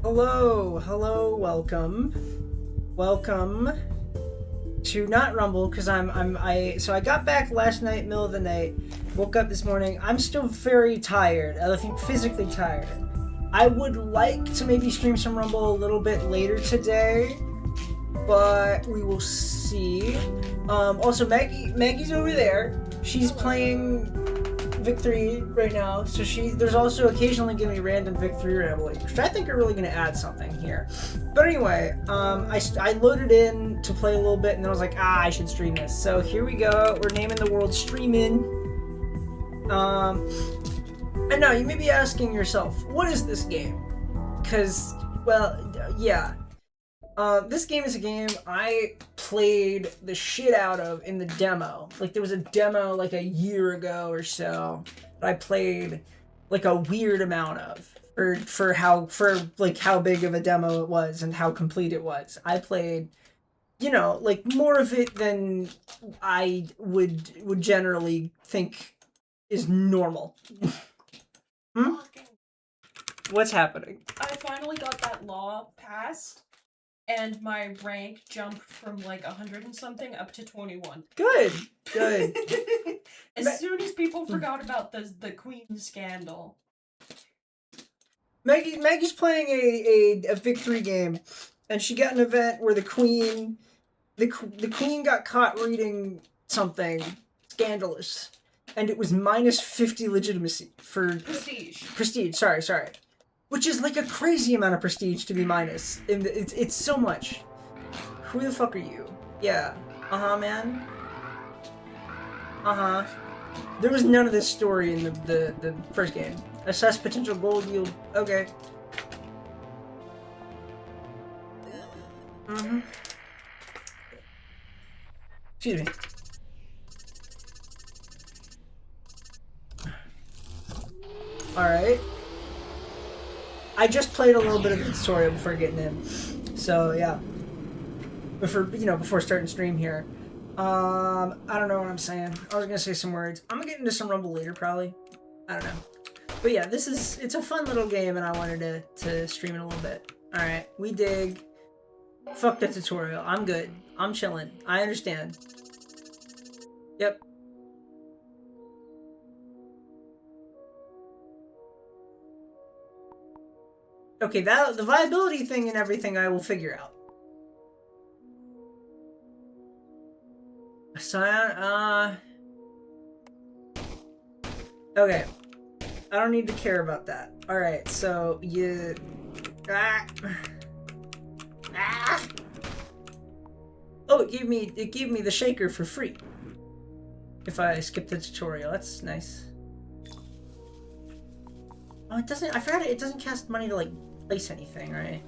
Hello, hello, welcome to not Rumble because I got back last night, middle of the night, woke up this morning. I'm still very tired. I think physically tired. I would like to maybe stream some Rumble a little bit later today, but we will see. Also, Maggie's over there. She's playing Vic3 right now, so there's also occasionally gonna be random Vic3 rambling, which I think are really gonna add something here. But anyway, I loaded in to play a little bit, and then I was like, I should stream this. So here we go. We're naming the world Streamin'. And now you may be asking yourself, what is this game? Because, well, yeah. This game is a game I played the shit out of in the demo. Like, there was a demo like a year ago or so that I played like a weird amount of for how big of a demo it was and how complete it was. I played, like more of it than I would generally think is normal. Hmm? What's happening? I finally got that law passed. And my rank jumped from like 100 and something up to 21. Good. As soon as people forgot about the Queen scandal. Maggie's playing a Vic3 game, and she got an event where the Queen got caught reading something scandalous, and it was minus 50 legitimacy for prestige. Sorry. Which is like a crazy amount of prestige to be minus. And it's so much. Who the fuck are you? Yeah. Man. There was none of this story in the first game. Assess potential gold yield. Okay. Excuse me. Alright. I just played a little bit of the tutorial before getting in, so yeah. Before starting stream here. I don't know what I'm saying. I was gonna say some words. I'm gonna get into some Rumble later, probably. I don't know. But yeah, it's a fun little game, and I wanted to stream it a little bit. All right, we dig. Fuck the tutorial. I'm good. I'm chilling. I understand. Yep. Okay, the viability thing and everything I will figure out. Okay. I don't need to care about that. Alright, so you... Oh, it gave me the shaker for free. If I skip the tutorial, that's nice. Oh, it doesn't... I forgot it doesn't cast money to, like, place anything, right?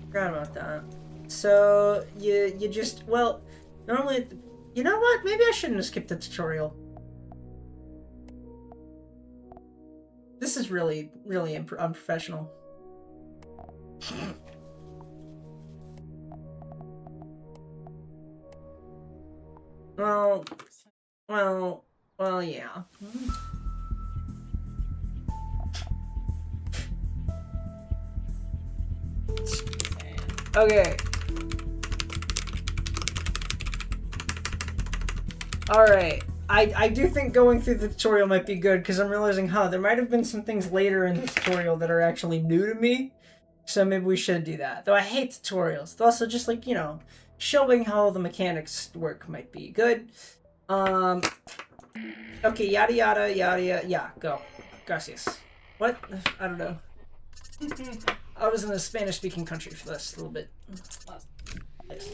Forgot about that. So, you just... Well, normally... You know what? Maybe I shouldn't have skipped the tutorial. This is really unprofessional. Well, yeah. Okay. Alright. I do think going through the tutorial might be good, because I'm realizing, there might have been some things later in the tutorial that are actually new to me. So maybe we should do that. Though I hate tutorials. Also, just like, showing how the mechanics work might be good. Okay, yada yada yada yada. Yeah, go. Gracias. What? I don't know. I was in a Spanish-speaking country for this a little bit. Yes.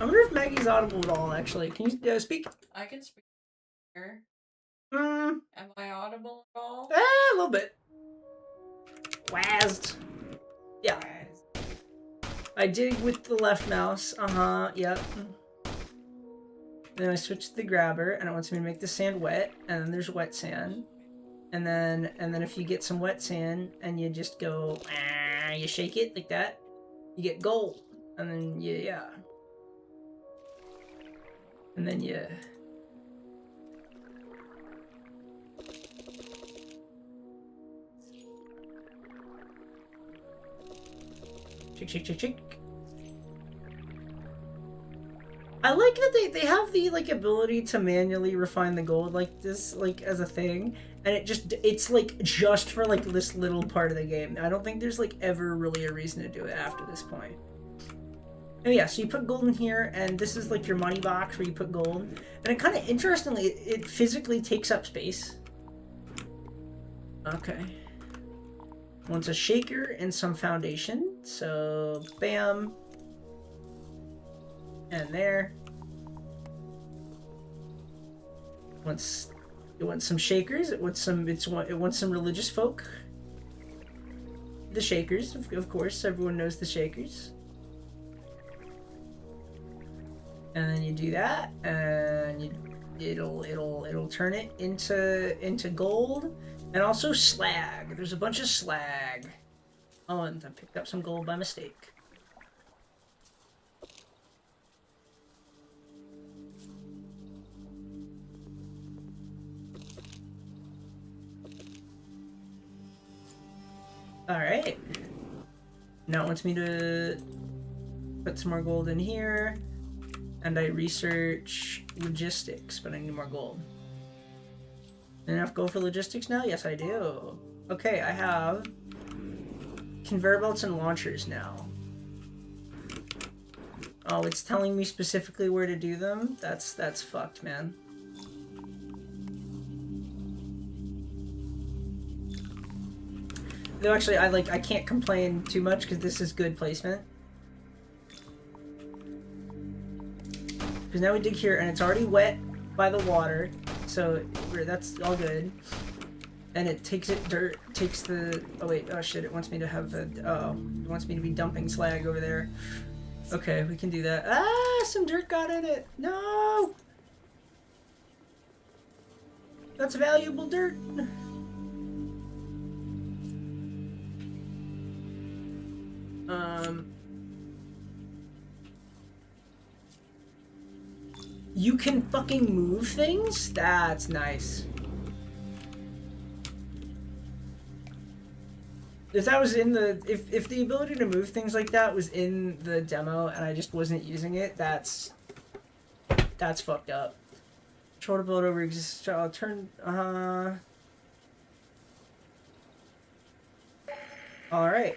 I wonder if Maggie's audible at all, actually. Can you speak? I can speak here. Am I audible at all? A little bit. Wazzed. Yeah. I dig with the left mouse. Yep. Then I switch to the grabber, and it wants me to make the sand wet, and then there's wet sand. And then if you get some wet sand, and you just go, you shake it like that, you get gold. And then yeah. And then Shake, shake, shake, shake. I like that they have the like ability to manually refine the gold like this, like as a thing, and it's like just for like this little part of the game. I don't think there's like ever really a reason to do it after this point. Oh yeah, so you put gold in here, and this is like your money box where you put gold, and it kind of interestingly, it physically takes up space. Okay. Wants a shaker and some foundation, so bam, and there. It wants some shakers. It wants some religious folk. The shakers, of course, everyone knows the shakers. And then you do that, and it'll turn it into gold, and also slag. There's a bunch of slag. Oh, and I picked up some gold by mistake. Alright. Now it wants me to put some more gold in here. And I research logistics, but I need more gold. Enough gold for logistics now? Yes, I do. Okay, I have conveyor belts and launchers now. Oh, it's telling me specifically where to do them? That's fucked, man. Though actually, I can't complain too much because this is good placement. Because now we dig here and it's already wet by the water, so that's all good. And it takes the, oh wait, oh shit, it wants me to have it wants me to be dumping slag over there. Okay, we can do that. Ah, some dirt got in it. No! That's valuable dirt. You can fucking move things? That's nice. If that was in the... If the ability to move things like that was in the demo and I just wasn't using it, that's fucked up. Control to build over exists... I'll turn... Alright.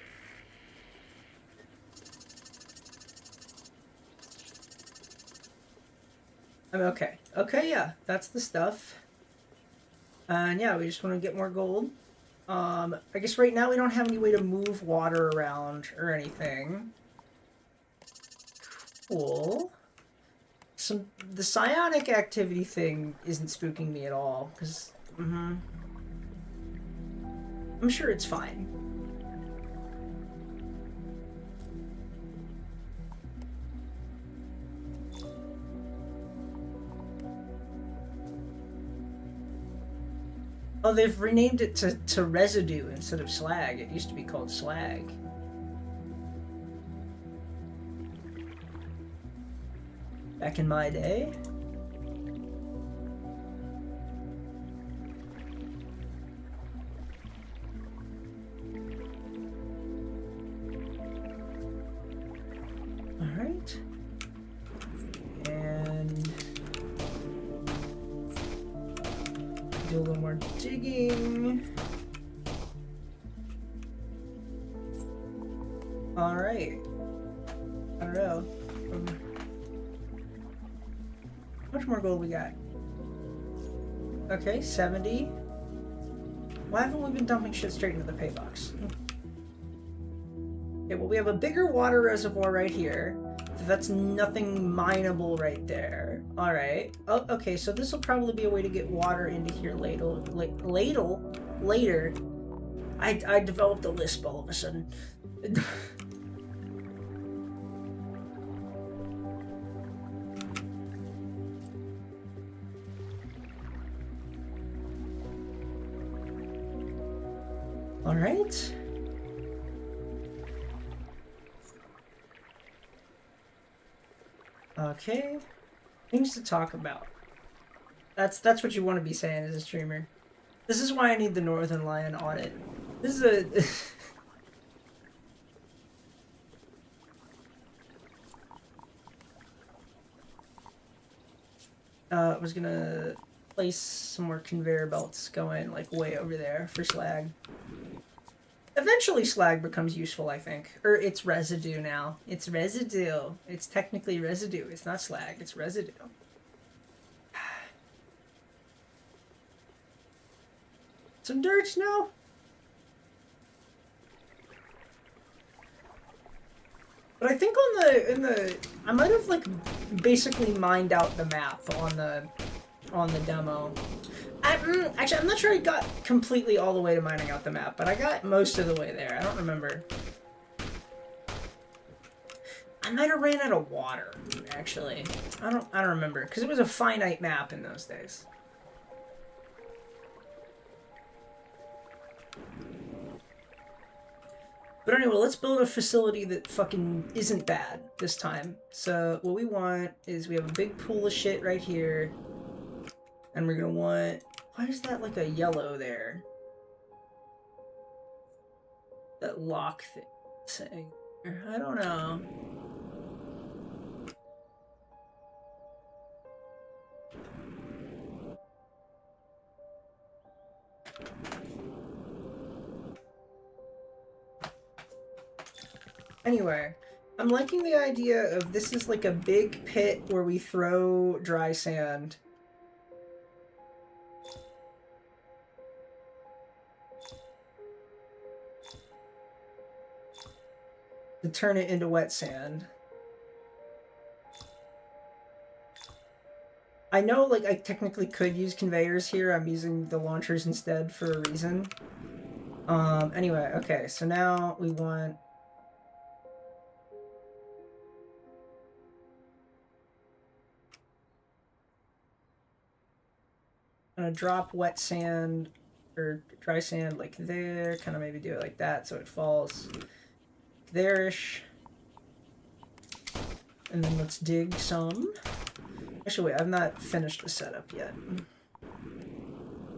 I'm okay. Okay, yeah, that's the stuff. And yeah, we just want to get more gold. I guess right now we don't have any way to move water around or anything. Cool. The psionic activity thing isn't spooking me at all, because... I'm sure it's fine. Oh, they've renamed it to residue instead of slag. It used to be called slag. Back in my day. Alright. And... do a little more digging. Alright. I don't know. How much more gold we got? Okay, 70. Why haven't we been dumping shit straight into the pay box? Okay, well we have a bigger water reservoir right here. That's nothing mineable right there. Alright. Oh, okay, so this will probably be a way to get water into here later. I developed a lisp all of a sudden. Alright. Okay. Things to talk about. That's what you want to be saying as a streamer. This is why I need the Northern Lion audit. This is a... I was gonna place some more conveyor belts going like way over there for slag. Eventually slag becomes useful, I think. Or it's residue now. It's residue. It's technically residue. It's not slag, it's residue. Some dirt now? But I think I might have like basically mined out the map on the demo. Actually, I'm not sure I got completely all the way to mining out the map, but I got most of the way there. I don't remember. I might have ran out of water, actually. I don't remember, because it was a finite map in those days. But anyway, let's build a facility that fucking isn't bad this time. So what we want is we have a big pool of shit right here. And we're gonna want... Why is that like a yellow there? That lock thing. I don't know. Anyway, I'm liking the idea of this is like a big pit where we throw dry sand. To turn it into wet sand. I know, like, I technically could use conveyors here. I'm using the launchers instead for a reason. Anyway, okay, so now we want... I'm gonna drop wet sand, or dry sand, like there. Kind of maybe do it like that so it falls there-ish. And then let's dig some. Actually, wait, I've not finished the setup yet.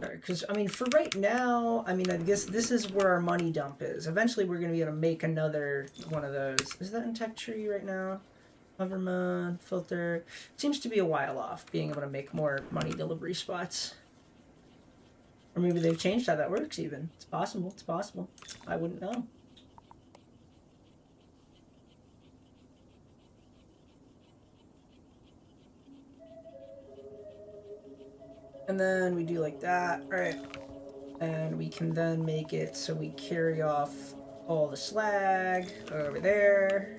Alright, because, I mean, for right now, I mean, I guess this is where our money dump is. Eventually, we're going to be able to make another one of those. Is that in tech tree right now? Hoverman, filter. Seems to be a while off, being able to make more money delivery spots. Or maybe they've changed how that works, even. It's possible, it's possible. I wouldn't know. And then we do like that, right? And we can then make it so we carry off all the slag over there.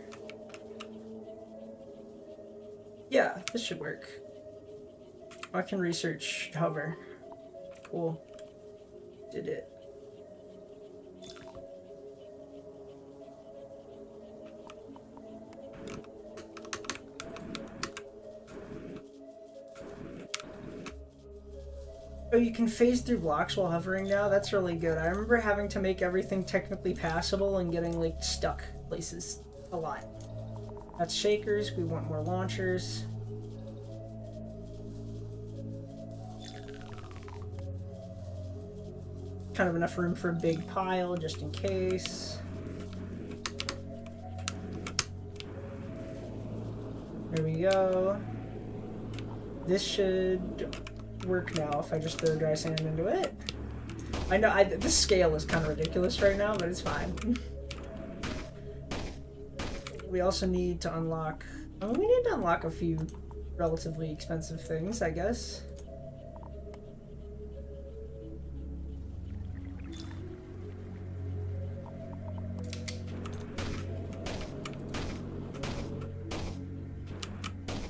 Yeah, this should work. I can research hover. Cool. Did it. Oh, you can phase through blocks while hovering now? That's really good. I remember having to make everything technically passable and getting, like, stuck places a lot. That's shakers. We want more launchers. Kind of enough room for a big pile, just in case. There we go. This should work now if I just throw dry sand into it. I know this scale is kind of ridiculous right now, but it's fine. We also need to unlock... I mean, we need to unlock a few relatively expensive things, I guess.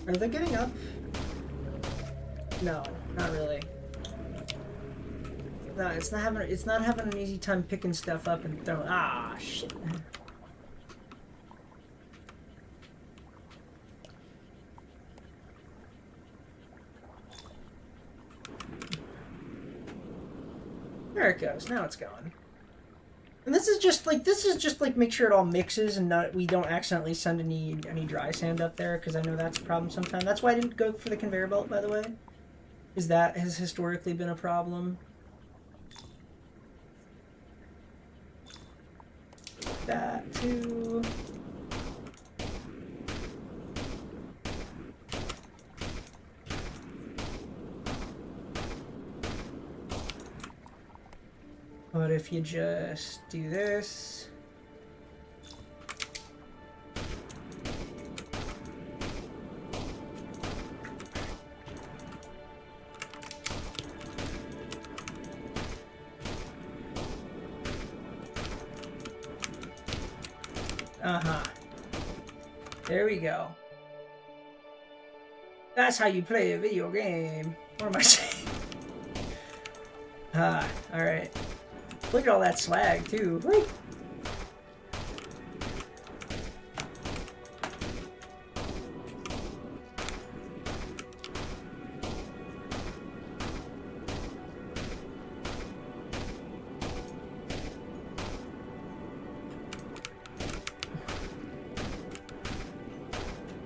Are they getting up? No, not really. No, it's not having an easy time picking stuff up and throwing. Ah, shit. There it goes. Now it's going. And this is just like make sure it all mixes and we don't accidentally send any dry sand up there, because I know that's a problem sometimes. That's why I didn't go for the conveyor belt, by the way. Is that has historically been a problem. That too. But if you just do this... Uh-huh. There we go. That's how you play a video game. What am I saying? Ah, alright. Look at all that slag, too. Woo!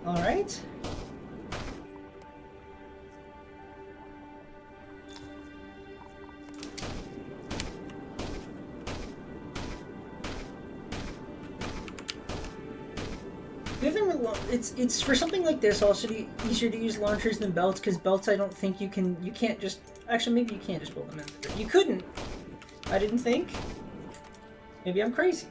Alright. It's for something like this also easier to use launchers than belts, because belts I don't think you can't just, actually maybe you can't just pull them in. You couldn't. I didn't think. Maybe I'm crazy.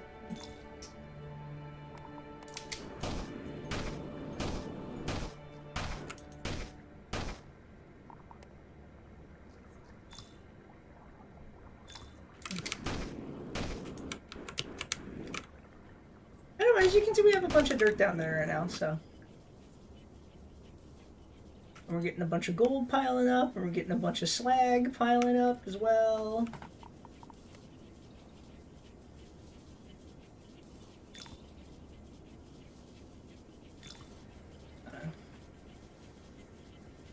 As you can see, we have a bunch of dirt down there right now, so. And we're getting a bunch of gold piling up, and we're getting a bunch of slag piling up as well.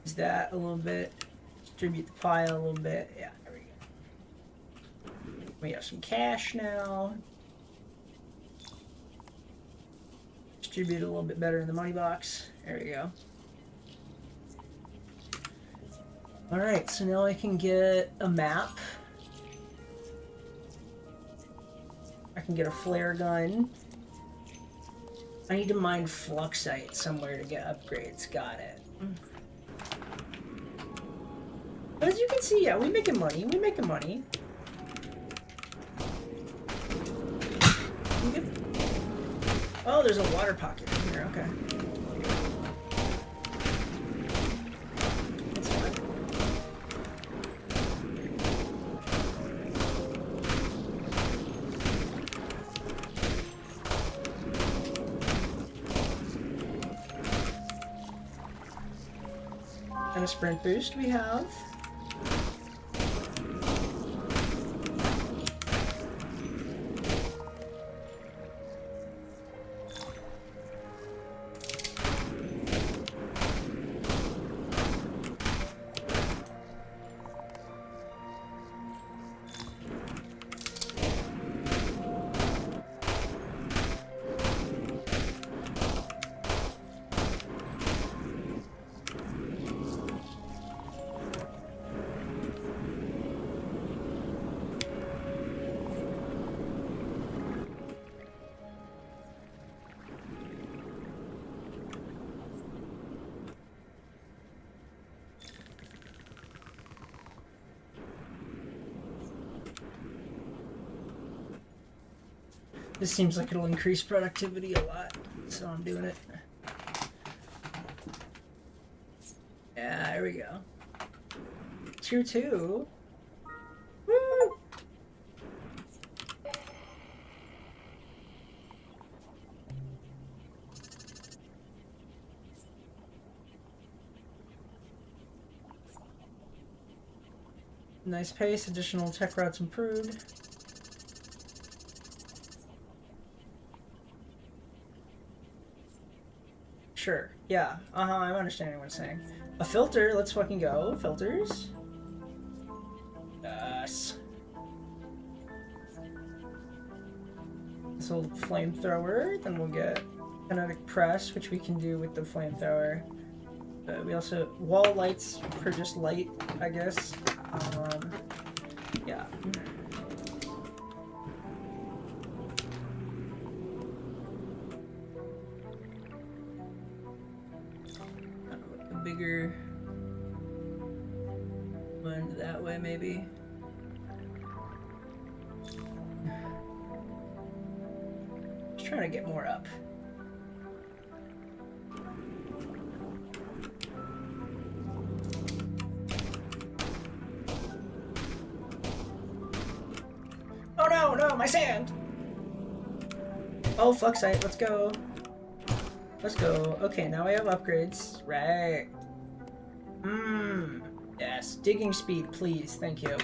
Use that a little bit. Distribute the pile a little bit. Yeah, there we go. We have some cash now. Distribute a little bit better in the money box. There we go. Alright, so now I can get a map. I can get a flare gun. I need to mine fluxite somewhere to get upgrades. Got it. But as you can see, yeah, we making money. We making money. Oh, there's a water pocket in here. Okay. That's fine. And a sprint boost we have. This seems like it'll increase productivity a lot, so I'm doing it. Yeah, there we go. Tier 2. Woo! Nice pace, additional tech routes improved. Sure. Yeah. I'm understanding what it's saying. A filter. Let's fucking go. Filters. Yes. This little flamethrower. Then we'll get kinetic press, which we can do with the flamethrower. We also wall lights for just light, I guess. Yeah. Bigger one that way, maybe. trying to get more up. Oh no, no, my sand! Oh, fuck site, let's go. Let's go. Okay, now we have upgrades. Right. Yes. Digging speed, please. Thank you.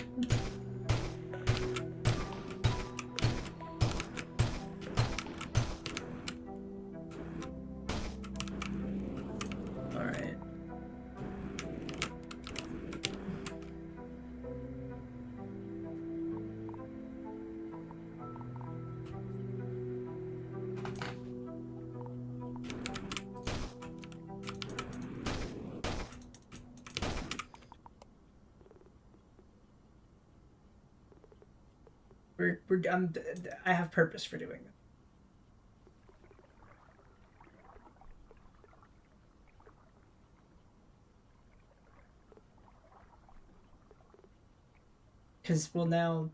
Alright. I have purpose for doing it. Because, well, now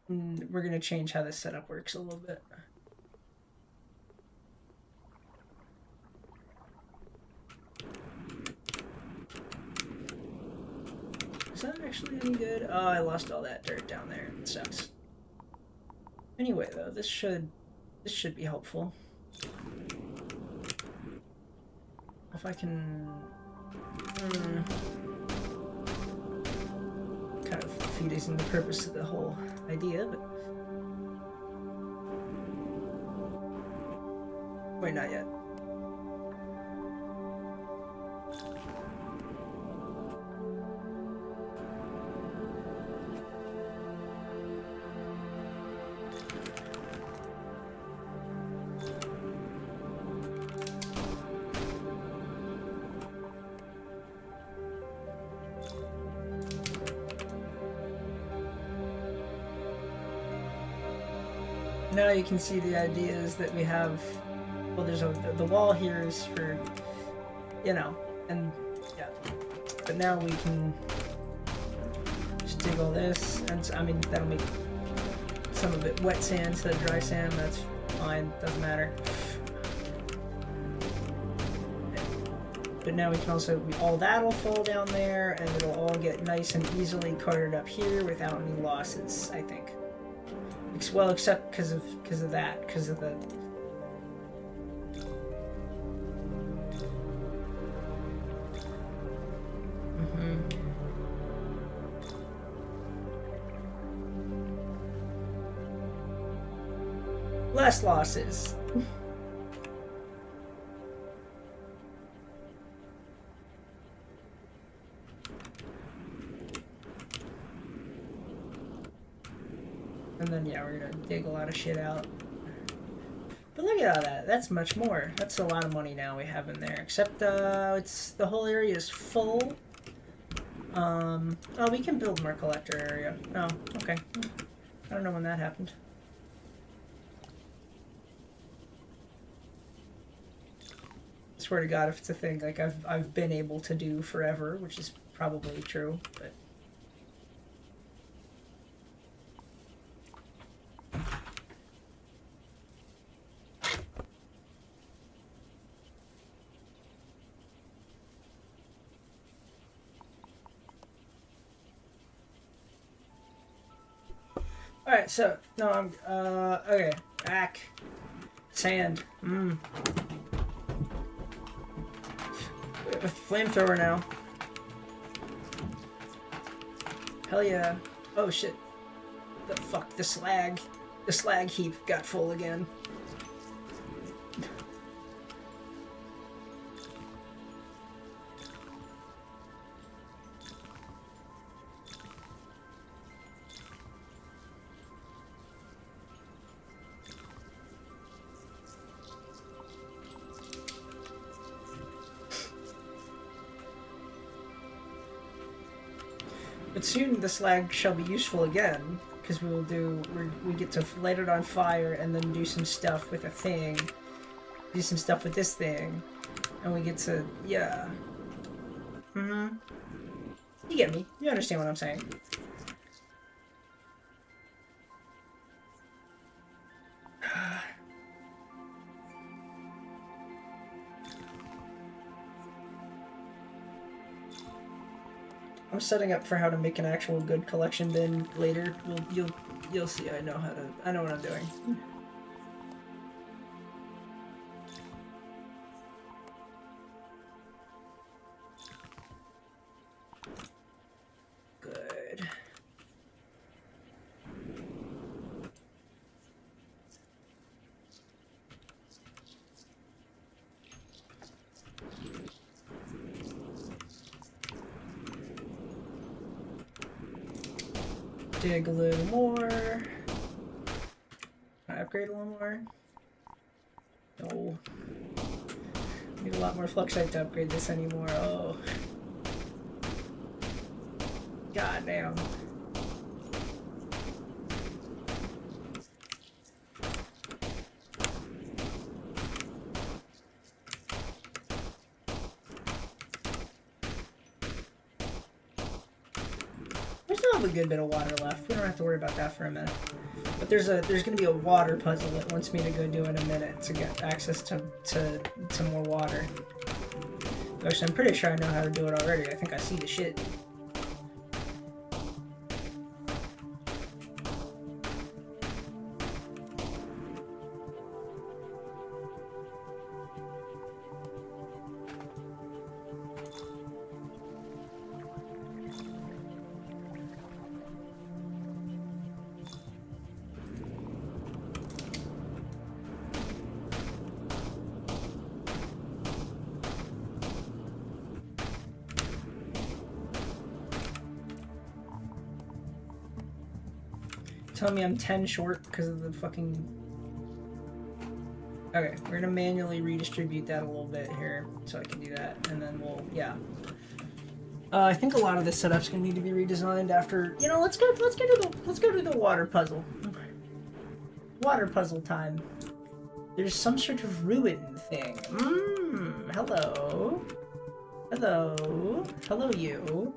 we're going to change how this setup works a little bit. Is that actually any good? Oh, I lost all that dirt down there. It sucks. Anyway, though, this should be helpful. If I can kind of defeating the purpose of the whole idea, but wait, not yet. Now you can see the ideas that we have. Well, there's the wall here is for, you know, and yeah. But now we can just dig all this, and I mean that'll make some of it wet sand instead of dry sand. That's fine, doesn't matter. But now we can also, all that'll fall down there, and it'll all get nice and easily carted up here without any losses, I think. Well, except because of that, because of the. Less losses. And then, yeah, we're gonna dig a lot of shit out. But look at all that. That's much more. That's a lot of money now we have in there. Except, it's the whole area is full. Oh, we can build more collector area. Oh, okay. I don't know when that happened. I swear to God, if it's a thing like I've been able to do forever, which is probably true, but. Alright, so, no, I'm, okay, back, sand, We have a flamethrower now. Hell yeah. Oh shit. The fuck, the slag heap got full again. But soon the slag shall be useful again, because we get to light it on fire and then do some stuff with a thing, do some stuff with this thing, and we get to, yeah. You get me. You understand what I'm saying. I'm setting up for how to make an actual good collection bin later. You'll see. I know what I'm doing. Good. Dig a little more. Can I upgrade a little more? No. Need a lot more fluxite to upgrade this anymore. Oh. God damn. We still have a good bit of water left. We don't have to worry about that for a minute. But there's gonna be a water puzzle that wants me to go do in a minute to get access to more water. Gosh, I'm pretty sure I know how to do it already. I think I see the shit. Tell me I'm 10 short because of the fucking... Okay, we're gonna manually redistribute that a little bit here, so I can do that, and then we'll, yeah. I think a lot of this setup's gonna need to be redesigned after, you know, let's go to the water puzzle. Water puzzle time. There's some sort of ruin thing. Hello. Hello. Hello, you.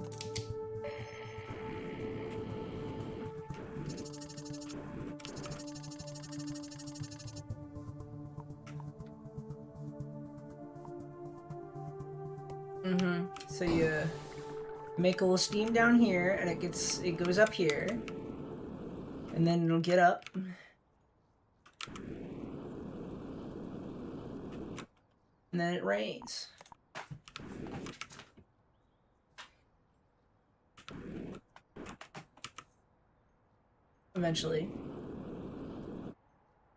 So you make a little steam down here, and it goes up here, and then it'll get up. And then it rains. Eventually.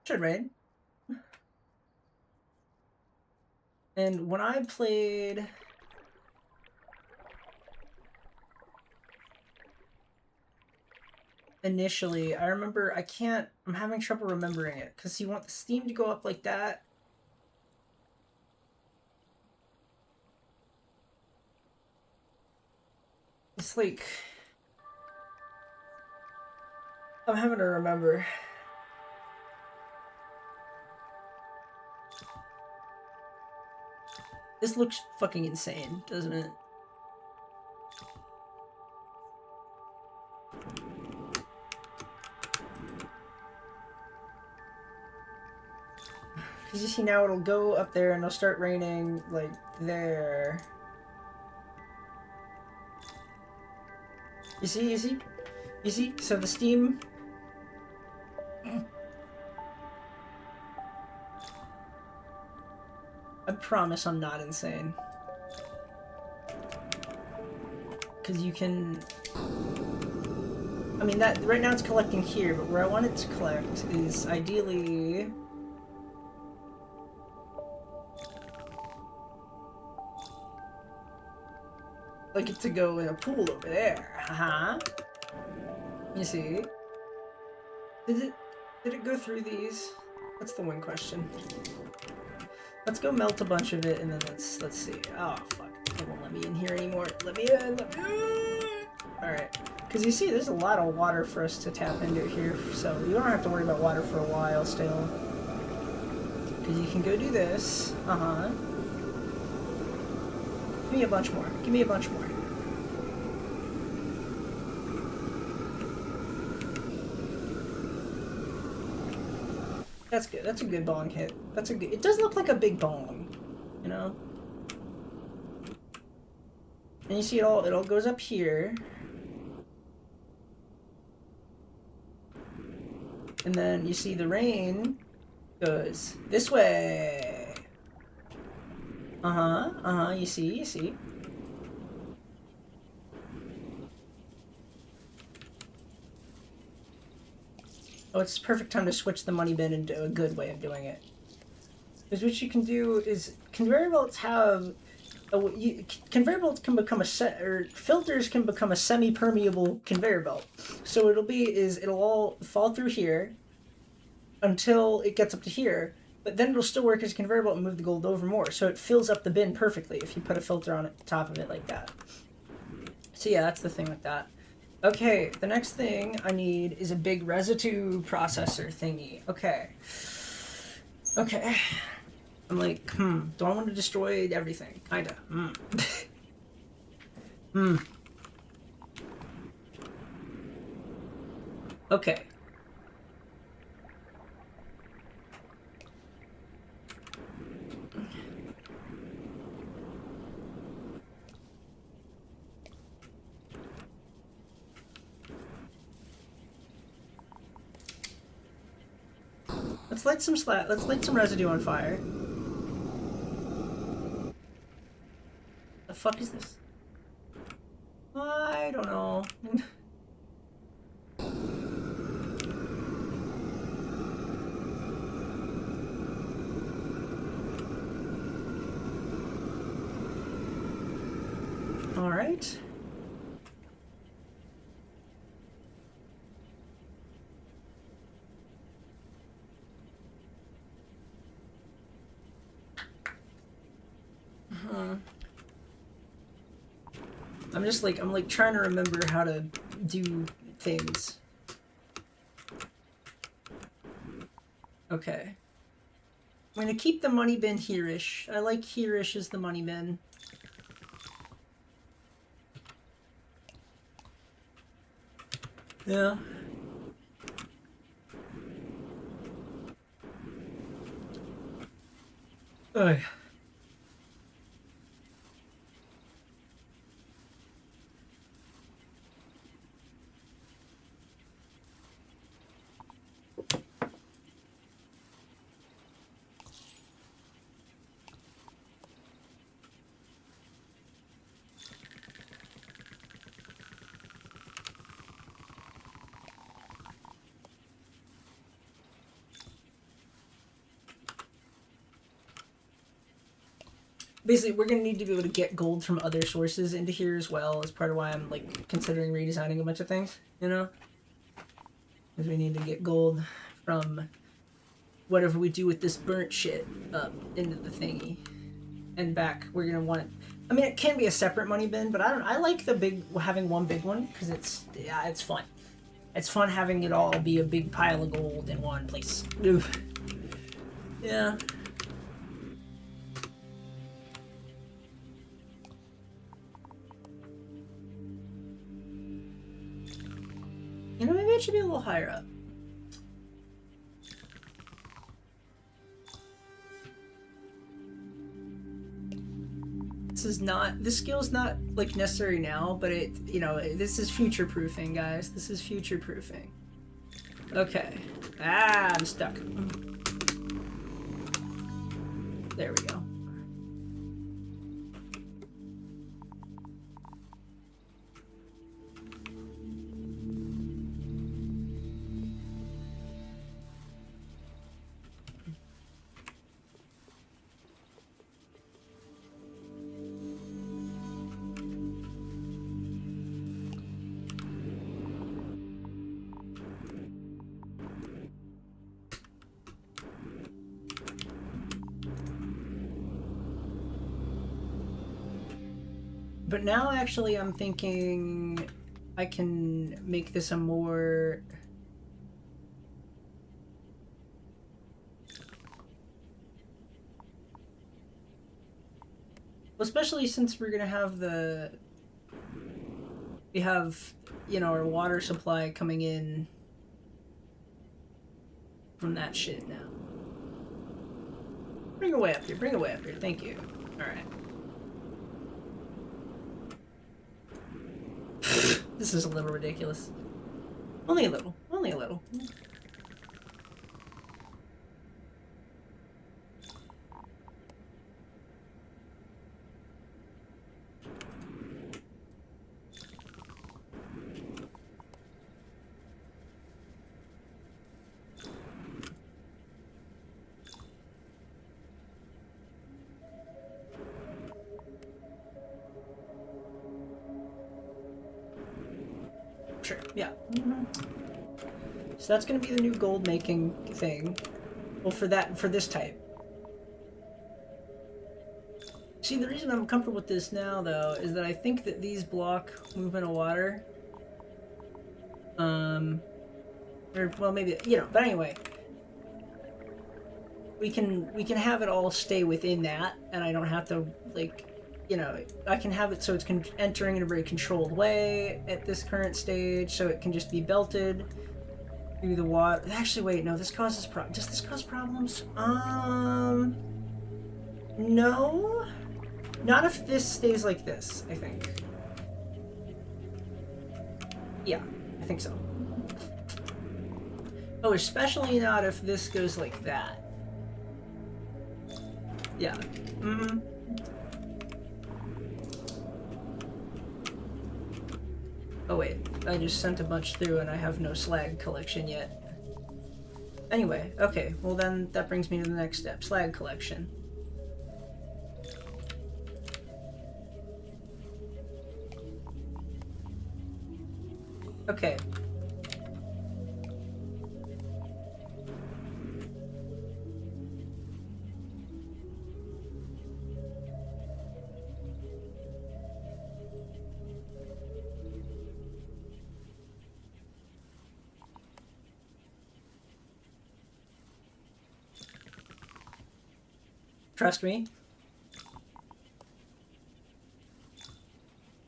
Should rain. And when I played... initially, I remember I'm having trouble remembering it, because you want the steam to go up like that. It's like... I'm having to remember. This looks fucking insane, doesn't it? Because you see now it'll go up there and it'll start raining like there. You see? You see? You see? So the steam... I promise I'm not insane. Because you can... I mean, that right now it's collecting here, but where I want it to collect is ideally... like it to go in a pool over there. Haha. You see? Did it go through these? That's the one question. Let's go melt a bunch of it and then let's see. Oh fuck. It won't let me in here anymore. Let me in. Alright. Because you see there's a lot of water for us to tap into here, so you don't have to worry about water for a while still. Because you can go do this. Uh-huh. Give me a bunch more. Give me a bunch more. That's good. That's a good bong hit. That's a good... It does look like a big bong, you know? And you see it all goes up here. And then you see the rain goes this way. You see. Oh, it's perfect time to switch the money bin into a good way of doing it. Because what you can do is conveyor belts have conveyor belts can become filters can become a semi-permeable conveyor belt. So it'll all fall through here until it gets up to here, but then it'll still work as a conveyor belt and move the gold over more. So it fills up the bin perfectly if you put a filter on it, top of it like that. So yeah, that's the thing with that. Okay, the next thing I need is a big residue processor thingy. Okay. I'm like, do I want to destroy everything? Kinda. Okay. Let's light some residue on fire. The fuck is this? I don't know. All right. I'm like trying to remember how to do things. Okay. I'm gonna keep the money bin here-ish. I like here-ish as the money bin. Yeah. Ugh. Basically, we're gonna need to be able to get gold from other sources into here as well, as part of why I'm like considering redesigning a bunch of things, you know? Because we need to get gold from whatever we do with this burnt shit up into the thingy and back. We're gonna want it. I mean, it can be a separate money bin, but I like having one big one because it's fun. It's fun having it all be a big pile of gold in one place. Oof. Yeah. You know, maybe it should be a little higher up. This skill's not like necessary now, but this is future proofing, guys. This is future proofing. Okay. I'm stuck. There we go. But now, actually, I'm thinking I can make this a more... Well, especially since we're gonna have we have, our water supply coming in from that shit now. Bring it way up here, thank you. Alright. This is a little ridiculous. Only a little. Only a little. Sure, yeah. So that's gonna be the new gold making thing. Well, for this type. See, the reason I'm comfortable with this now, though, is that I think that these block movement of water. Or, well, maybe, you know, but anyway. We can have it all stay within that, and I don't have to, like, you know, I can have it so it's entering in a very controlled way at this current stage, so it can just be belted through the water. Actually, wait, no, this causes does this cause problems? No. Not if this stays like this, I think. Yeah, I think so. Oh, especially not if this goes like that. Yeah. Mm-hmm. Oh wait, I just sent a bunch through and I have no slag collection yet. Anyway, okay, well then that brings me to the next step, slag collection. Okay. Trust me.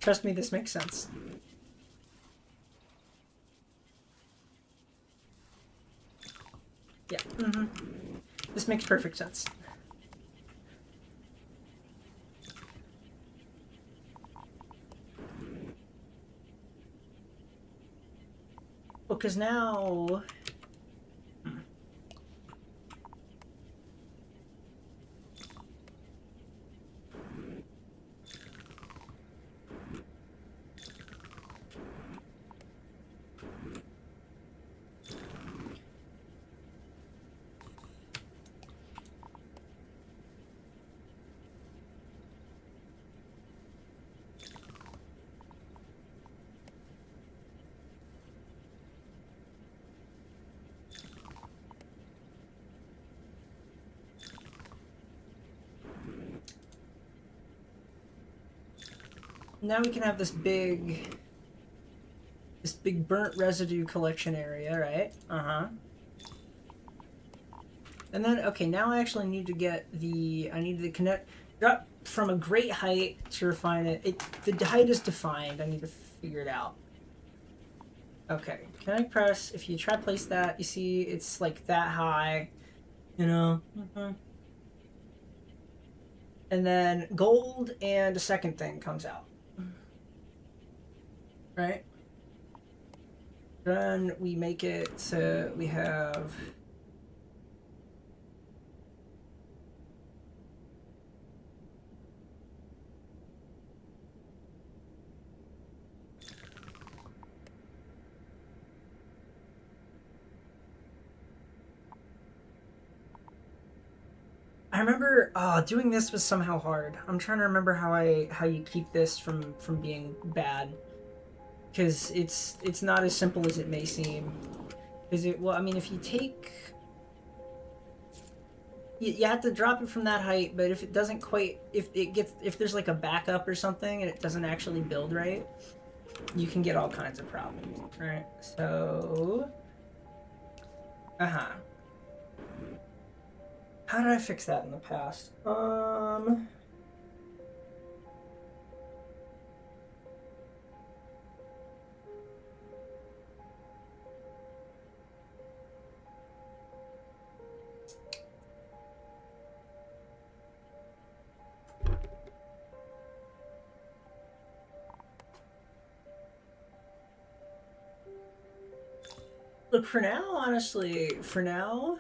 Trust me, this makes sense. Yeah. Mm-hmm. This makes perfect sense. Well, because now... Now we can have this big burnt residue collection area, right? Uh-huh. And then, okay, now I actually need to get I need to connect, drop from a great height to refine it. The height is defined, I need to figure it out. Okay, can I press, if you try to place that, you see it's like that high, you know? Mm-hmm. And then gold and a second thing comes out. Right? Then we make it so we have... I remember doing this was somehow hard. I'm trying to remember how you keep this from being bad, because it's not as simple as it may seem. Well, I mean, if you take, you have to drop it from that height, but if it doesn't quite, if there's like a backup or something and it doesn't actually build right, you can get all kinds of problems, right? So, how did I fix that in the past? Look, for now, honestly, for now...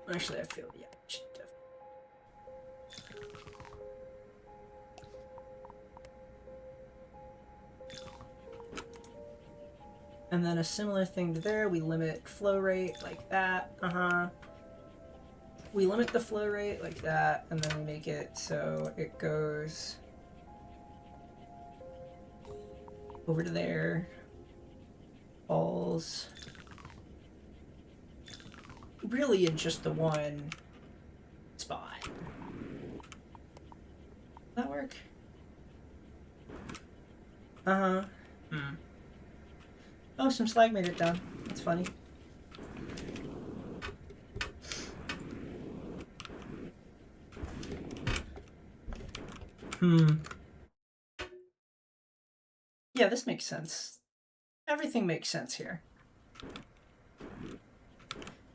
Actually, I feel, yeah, we should definitely... And then a similar thing to there, we limit flow rate like that. We limit the flow rate like that, and then we make it so it goes over to there, falls really in just the one spot. Does that work? Oh, some slag made it down. That's funny. Yeah, this makes sense. Everything makes sense here.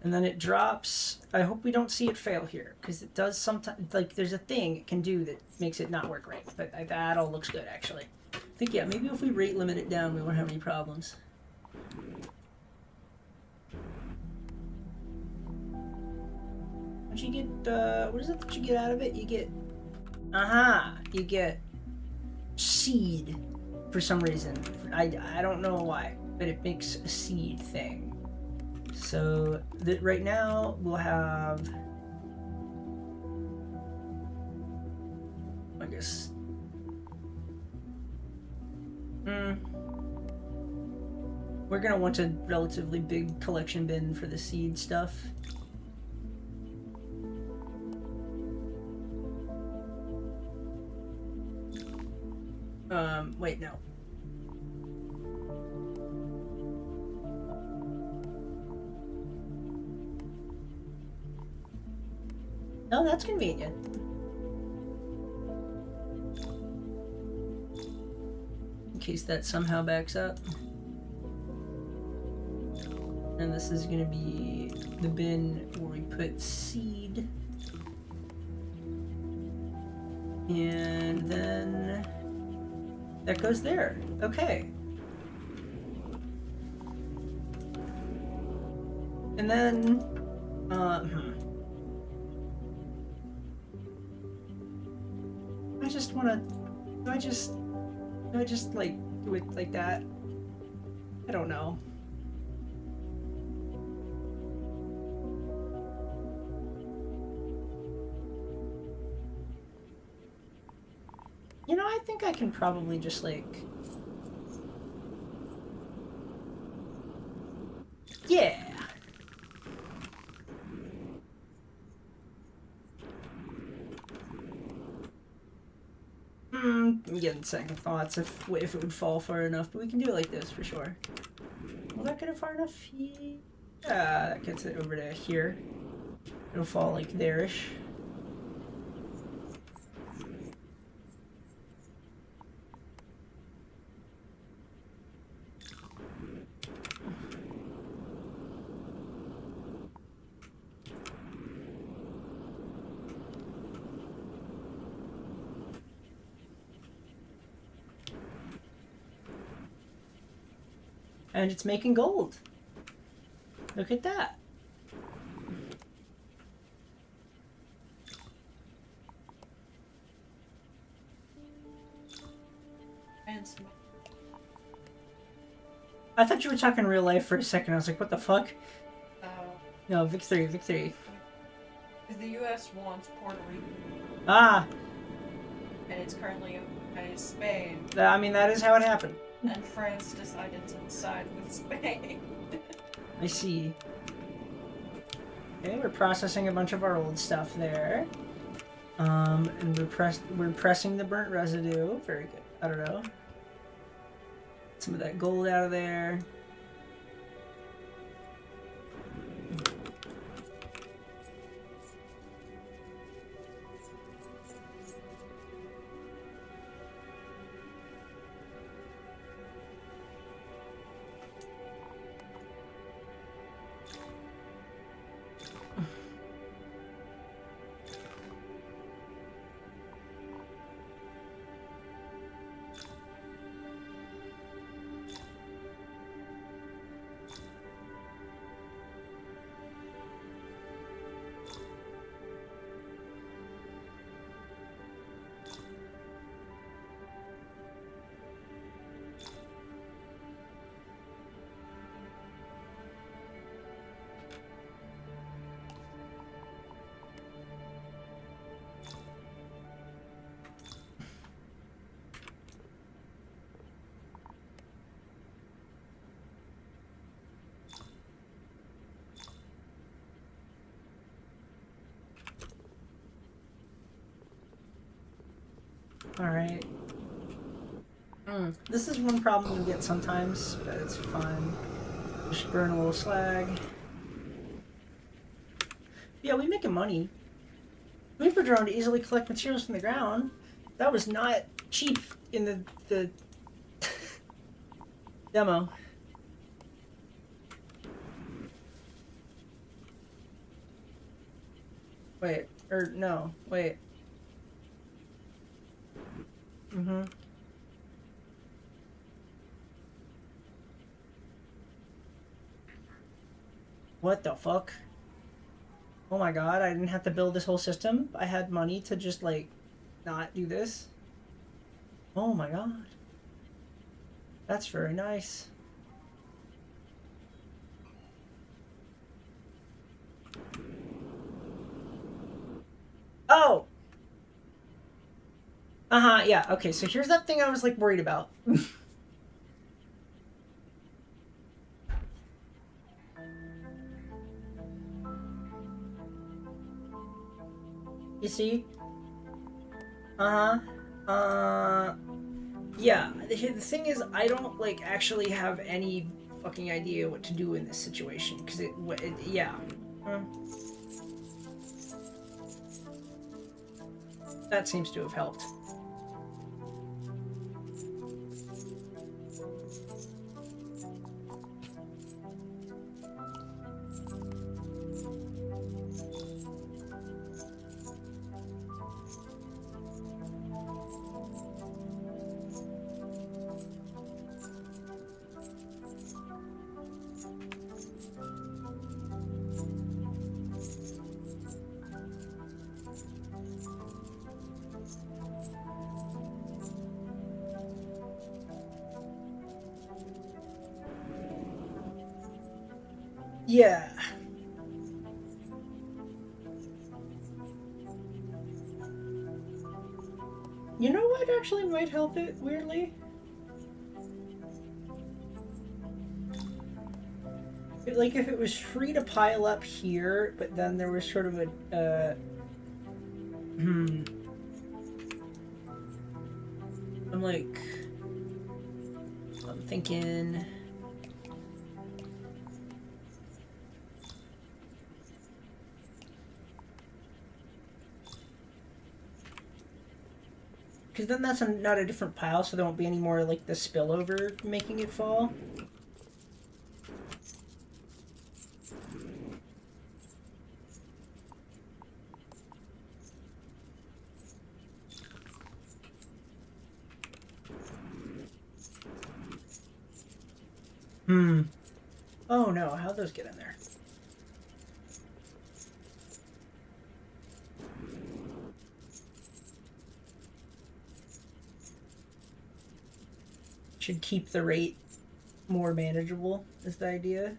And then it drops. I hope we don't see it fail here, because it does sometimes, like, there's a thing it can do that makes it not work right. But that all looks good, actually. I think, yeah, maybe if we rate limit it down, we won't have any problems. What you get, what is it that you get out of it? You get, you get seed for some reason. I don't know why, but it makes a seed thing. So right now we'll have, I guess, we're gonna want a relatively big collection bin for the seed stuff. Wait, no. No, that's convenient. In case that somehow backs up. And this is gonna be the bin where we put seed. And then that goes there. Okay. And then, I just wanna, do I just like do it like that? I don't know. You know, I think I can probably just like, yeah. I'm getting second thoughts if it would fall far enough, but we can do it like this for sure. Will that get it far enough? Yeah, that gets it over to here. It'll fall like there-ish. And it's making gold. Look at that. And smoke. I thought you were talking real life for a second. I was like, what the fuck? Oh. No, victory, victory. Because the U.S. wants Puerto Rico. Ah! And it's currently owned by Spain. I mean, that is how it happened. And France decided to side with Spain. I see. Okay, we're processing a bunch of our old stuff there. And we're pressing the burnt residue. Very good. I don't know. Some of that gold out of there. Alright. This is one problem you get sometimes, but it's fine. Just burn a little slag. Yeah, we making money. Reaper drone to easily collect materials from the ground. That was not cheap in the demo. Wait, or no, wait. What the fuck? Oh my god, I didn't have to build this whole system. I had money to just, like, not do this. Oh my god. That's very nice. Oh! Uh-huh, yeah, okay, so here's that thing I was, like, worried about. You see? Yeah, the thing is, I don't, like, actually have any fucking idea what to do in this situation, because yeah. That seems to have helped. Yeah. You know what actually might help it, weirdly? Like, if it was free to pile up here, but then there was sort of a, I'm thinking... Because then that's not a different pile, so there won't be any more, like, the spillover making it fall. Oh no, how'd those get in there? Should keep the rate more manageable, is the idea.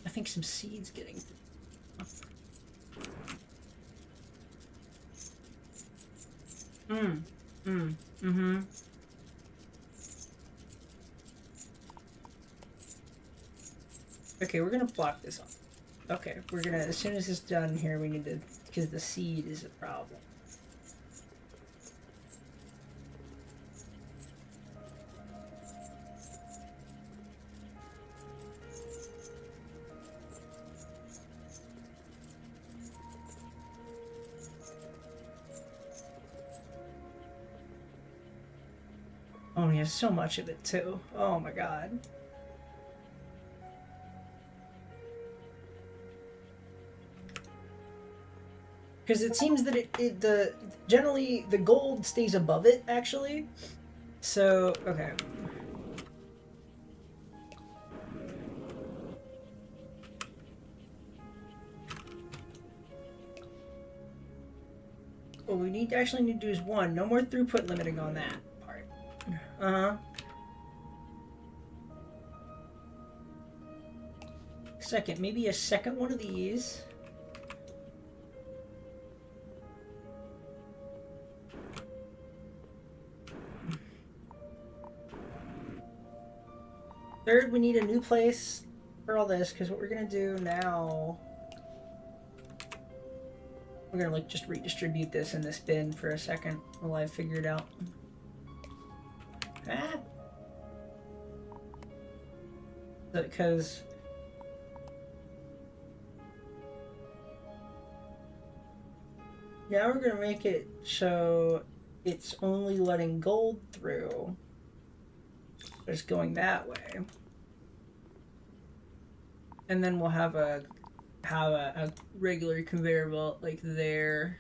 I think some seeds getting... Okay, we're gonna block this off. Okay, we're gonna, as soon as it's done here, we need to, because the seed is a problem. Oh, he has so much of it too. Oh my god. Because it seems that generally the gold stays above it, actually. So, okay. What we actually need to do is one, no more throughput limiting on that part. Second, maybe a second one of these. Third, we need a new place for all this, because what we're gonna do now, we're gonna like just redistribute this in this bin for a second while I figure it out. Ah. Because now we're gonna make it so it's only letting gold through. It's going that way. And then we'll have a regular conveyor belt like there.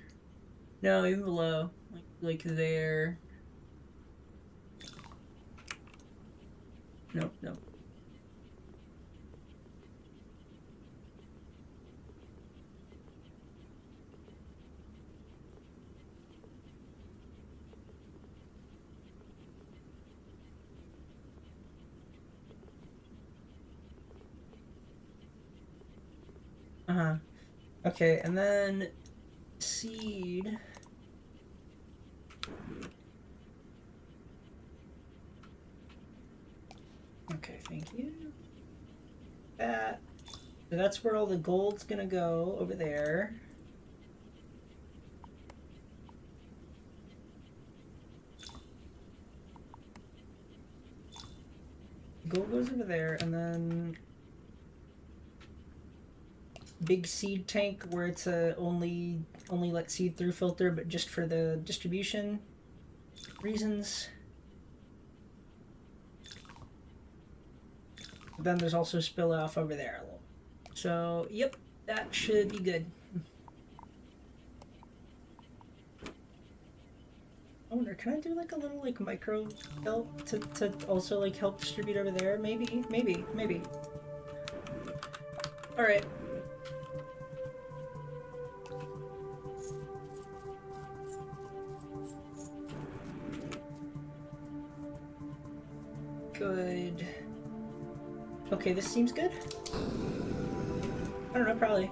No, even below. Like there. Nope, nope. Uh-huh. Okay, and then seed. Okay, thank you. That. So that's where all the gold's gonna go, over there. Gold goes over there, and then big seed tank where it's a only let seed through filter, but just for the distribution reasons. Then there's also spill off over there a little. So yep, that should be good. I wonder, can I do like a little like micro belt to also like help distribute over there? Maybe. Alright. Good. Okay, this seems good. I don't know, probably.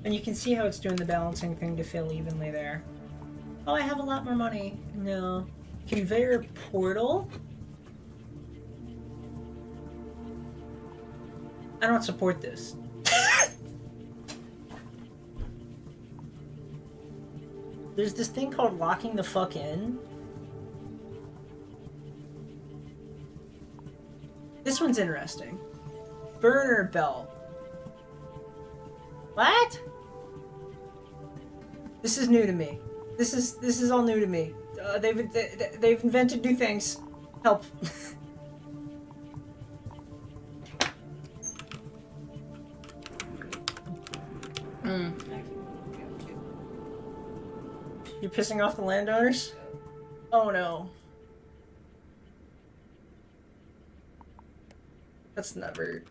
And you can see how it's doing the balancing thing to fill evenly there. Oh, I have a lot more money. No. Conveyor portal? I don't support this. There's this thing called locking the fuck in. This one's interesting. Burner belt. What? This is new to me. This is all new to me. They've invented new things. Help. You're pissing off the landowners? Oh no. That's never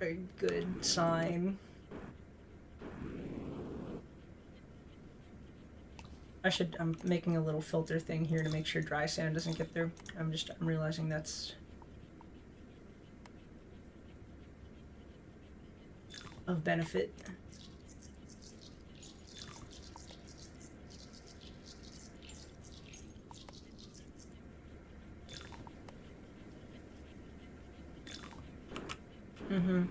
a good sign. I'm making a little filter thing here to make sure dry sand doesn't get through. I'm realizing that's of benefit. Mm-hmm.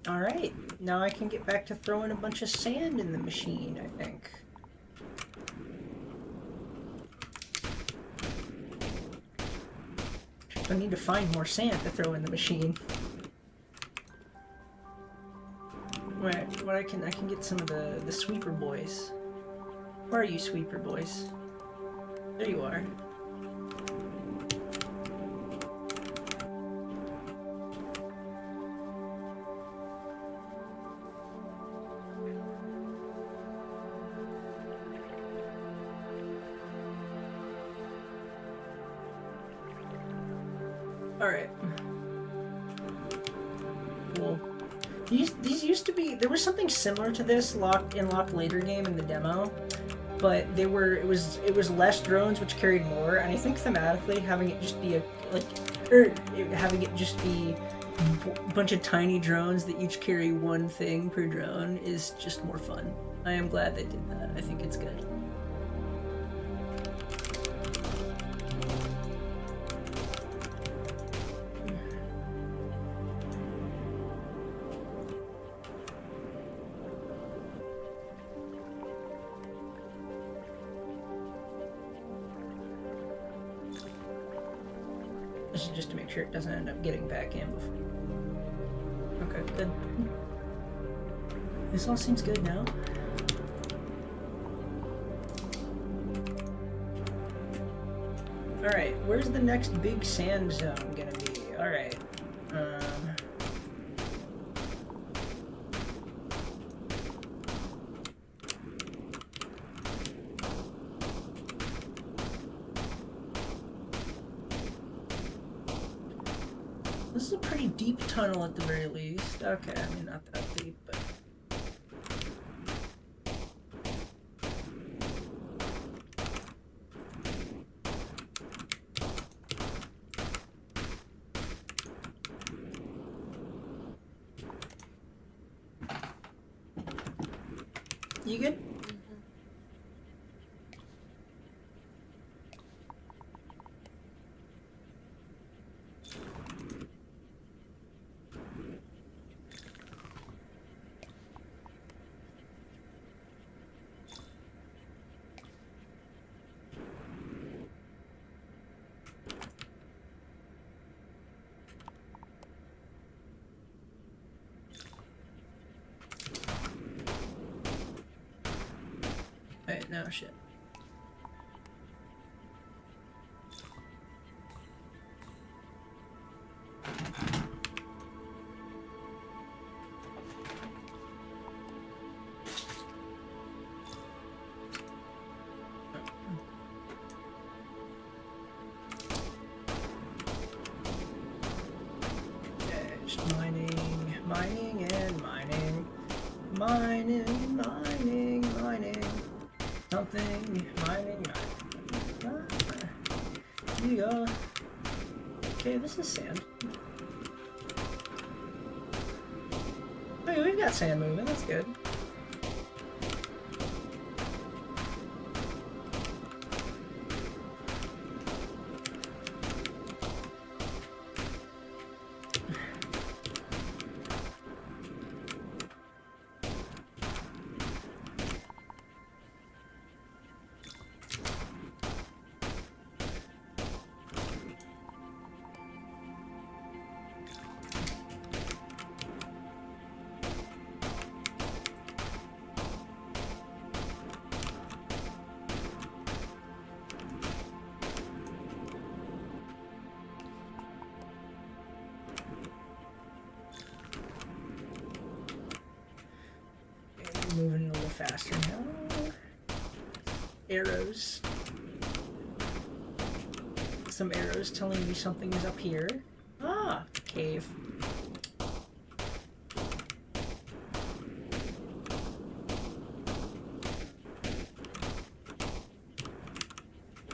Alright, now I can get back to throwing a bunch of sand in the machine, I think. I need to find more sand to throw in the machine. Right, what I can get some of the sweeper boys. Where are you, sweeper boys? There you are. Alright. Cool. These used to be... There was something similar to this in Locked Later game in the demo, but it was less drones which carried more, and I think thematically having it just be having it just be a bunch of tiny drones that each carry one thing per drone is just more fun. I am glad they did that. I think it's good. This is just to make sure it doesn't end up getting back in before. Okay, good. This all seems good now. Alright, where's the next big sand zone gonna be? Alright. This is a pretty deep tunnel at the very least. Okay, I mean, not that deep, but... You good? Wait, no, shit. Okay, just mining and mining. Mining. Something, mining. Yeah. Okay, this is sand. Okay, we've got sand moving, that's good. Moving a little faster now. Arrows. Some arrows telling me something is up here. Ah, cave.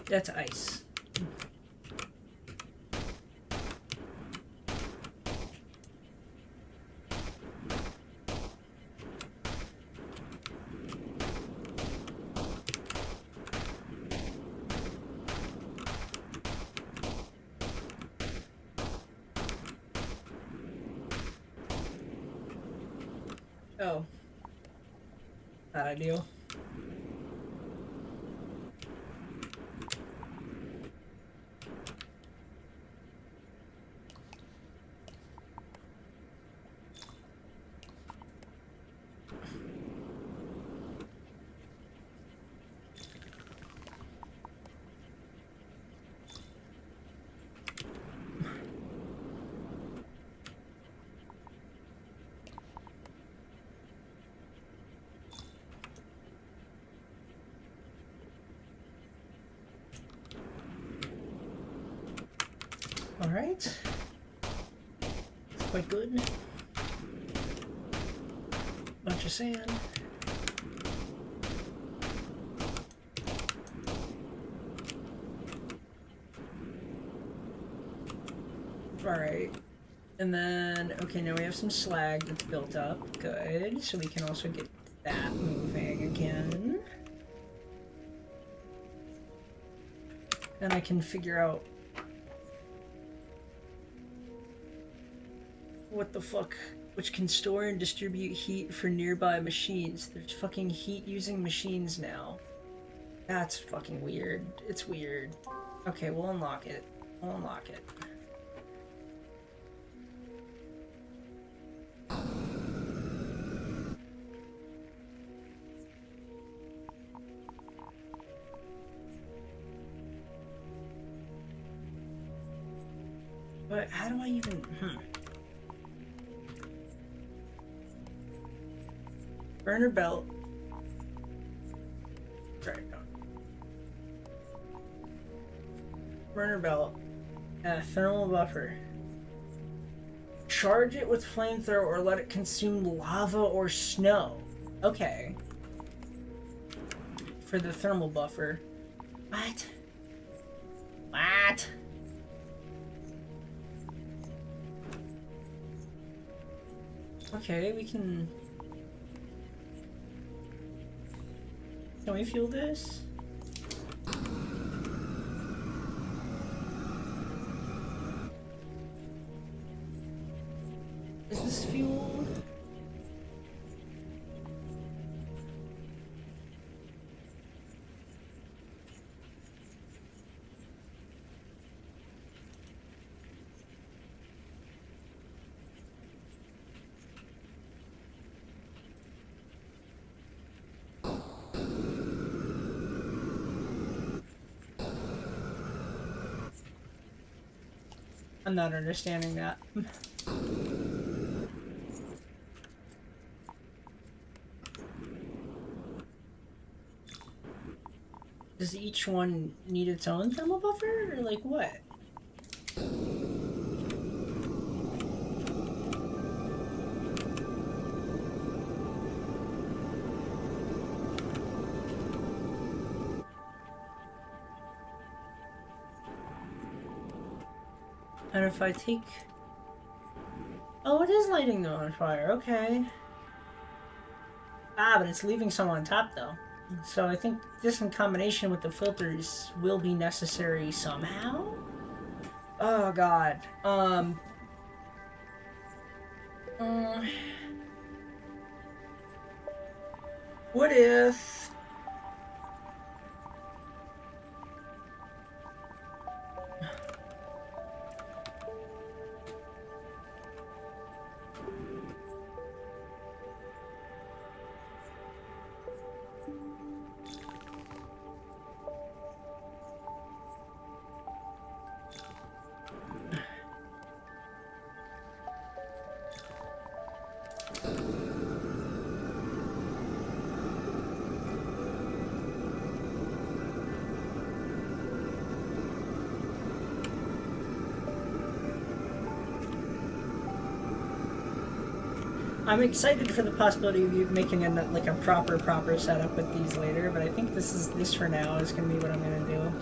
That's ice. Oh. Not ideal. All right. quite good. Bunch of sand. Alright. And then, okay, now we have some slag that's built up. Good. So we can also get that moving again. And I can figure out what the fuck, which can store and distribute heat for nearby machines. There's fucking heat using machines now. That's fucking weird. It's weird. Okay, we'll unlock it. We'll unlock it. But how do I even... Burner belt. Sorry, no. Burner belt. Thermal buffer. Charge it with flamethrower or let it consume lava or snow. Okay. For the thermal buffer. What? What? Okay, we can... Can we fuel this? Is this fuel? I'm not understanding that. Does each one need its own thermal buffer, or like what? And if I take... Oh, it is lighting them on fire, okay. Ah, but it's leaving some on top, though. So I think this in combination with the filters will be necessary somehow? Oh, God. What if... I'm excited for the possibility of you making a proper setup with these later, but I think this for now is gonna be what I'm gonna do.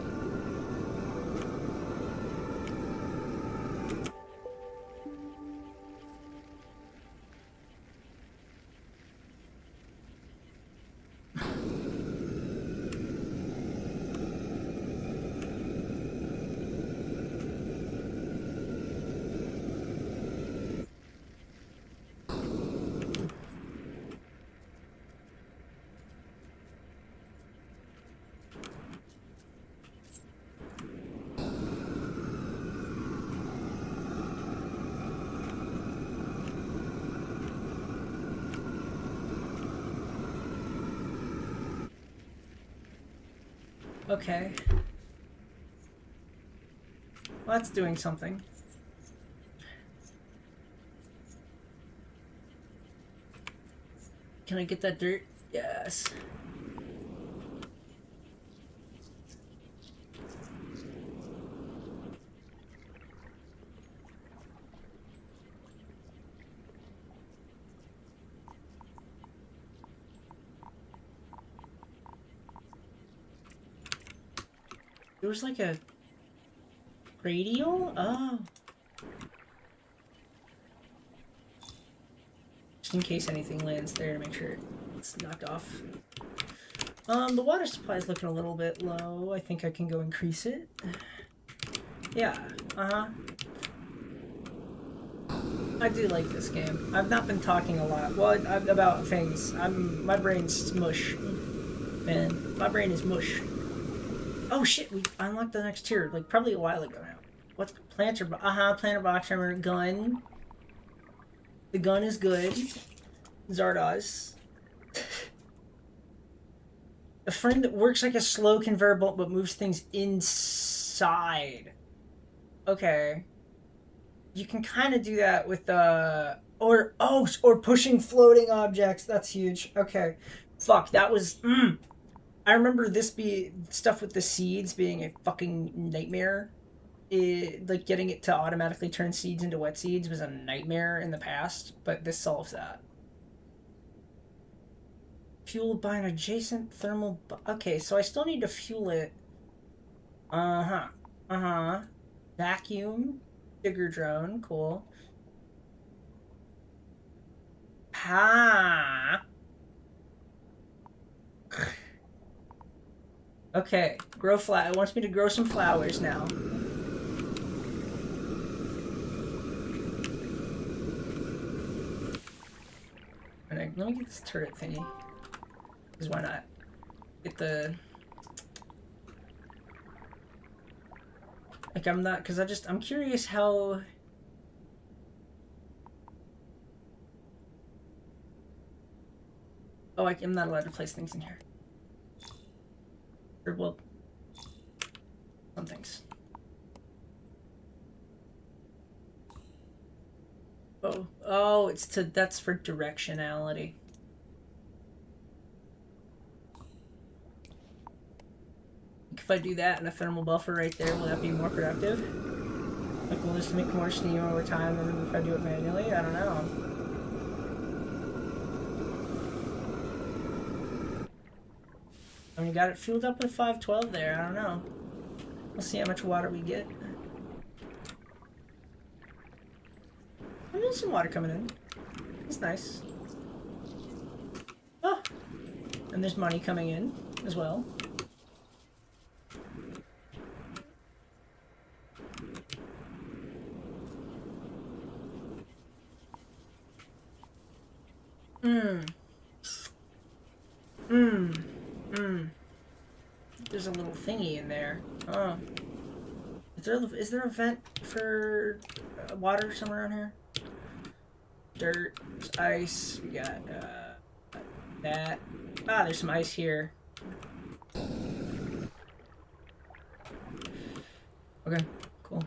Okay. Well, that's doing something. Can I get that dirt? Yes. was like a radial? Oh. Just in case anything lands there to make sure it's knocked off. The water supply is looking a little bit low. I think I can go increase it. Yeah, I do like this game. I've not been talking a lot. Well, about things. My brain's mush. Man, my brain is mush. Oh shit, we unlocked the next tier, like probably a while ago now. What's planter? Planter box armor, gun. The gun is good. Zardoz. A friend that works like a slow conveyor belt but moves things inside. Okay. You can kind of do that with the... Or pushing floating objects. That's huge. Okay. Fuck, that was... I remember stuff with the seeds being a fucking nightmare. Like, getting it to automatically turn seeds into wet seeds was a nightmare in the past, but this solves that. Fueled by an adjacent thermal... Okay, so I still need to fuel it. Vacuum. Digger drone. Cool. Okay. Grow It wants me to grow some flowers now. Alright, let me get this turret thingy. Because why not? Get the... Like, I'm not... Because I'm curious how... Oh, I'm not allowed to place things in here. Or, well... Some things. Oh, that's for directionality. If I do that and a thermal buffer right there, will that be more productive? Like, will this make more steam over time than if I do it manually? I don't know. I mean, got it fueled up with 512 there. I don't know. We'll see how much water we get. Oh, there's some water coming in. It's nice. Oh! And there's money coming in as well. There's a little thingy in there. Oh. Is there a vent for water somewhere around here? Dirt, ice, we got that. There's some ice here. Okay, cool.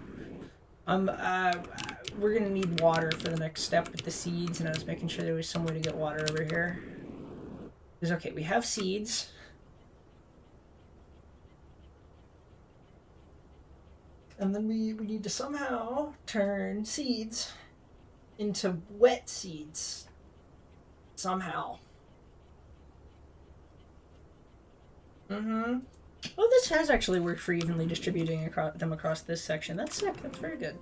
We're gonna need water for the next step with the seeds, and I was making sure there was some way to get water over here. Because, okay, we have seeds. And then we need to somehow turn seeds into wet seeds. Somehow. Well, this has actually worked for evenly distributing them across this section. That's sick. That's very good.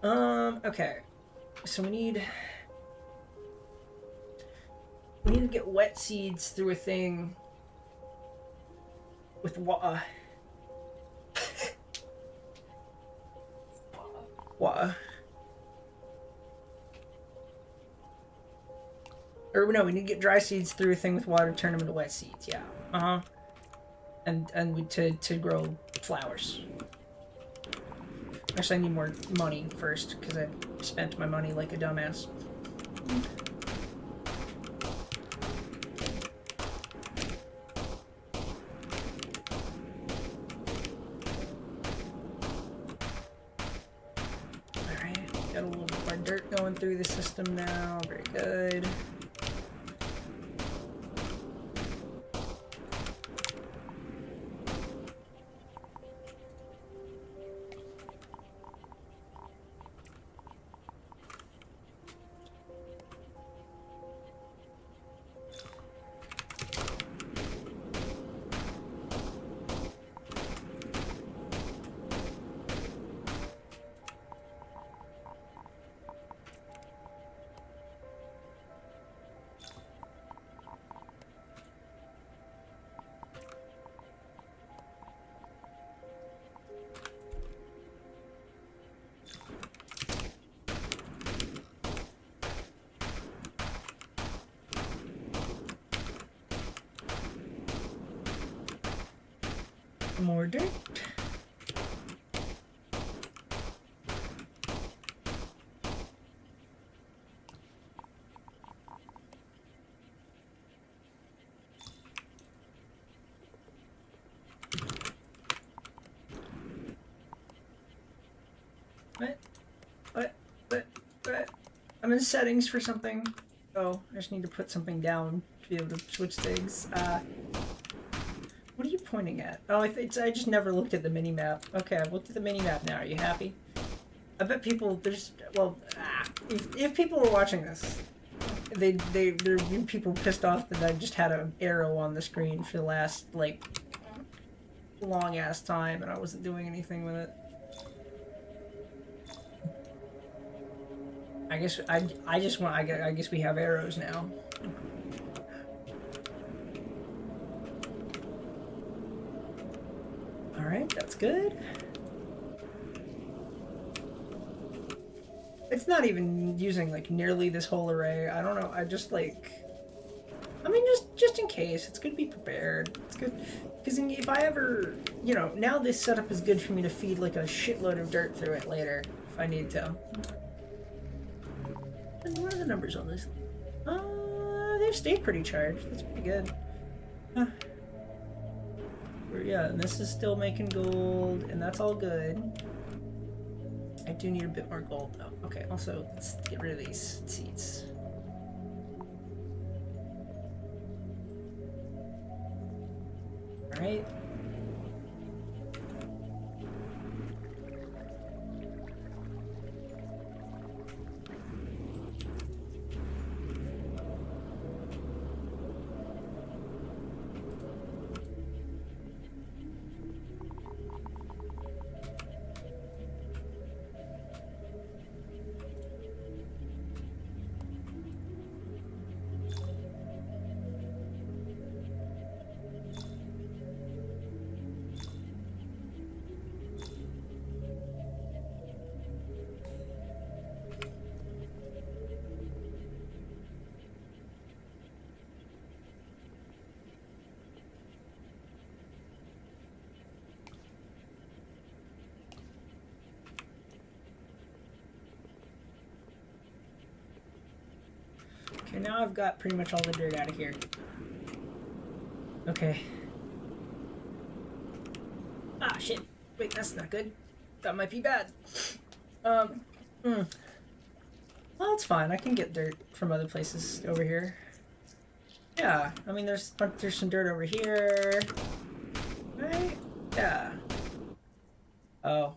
Okay. So we need to get wet seeds through a thing with water. Water. Or no, we need to get dry seeds through a thing with water, turn them into wet seeds. Yeah. And to grow flowers. Actually, I need more money first because I spent my money like a dumbass. Alright, got a little more dirt going through the system now. Very good. More dirt. What? I'm in settings for something. Oh, I just need to put something down to be able to switch things. What are you pointing at? Oh, I just never looked at the mini-map. Okay, I've looked at the mini-map now. Are you happy? I bet people, if people were watching this, there'd be people pissed off that I just had an arrow on the screen for the last, like, long-ass time and I wasn't doing anything with it. I guess I guess we have arrows now. All right, that's good. It's not even using like nearly this whole array. I don't know. I just like. I mean, just in case, it's good to be prepared. It's good because if I ever, you know, now this setup is good for me to feed like a shitload of dirt through it later if I need to. And what are the numbers on this? They've stayed pretty charged. That's pretty good. Yeah, and this is still making gold, and that's all good. I do need a bit more gold, though. Okay, also, let's get rid of these seats. Alright. Okay, now I've got pretty much all the dirt out of here. Okay. Ah, shit. Wait, that's not good. That might be bad. Well, it's fine. I can get dirt from other places over here. Yeah, I mean, there's some dirt over here. Right? Yeah. Oh.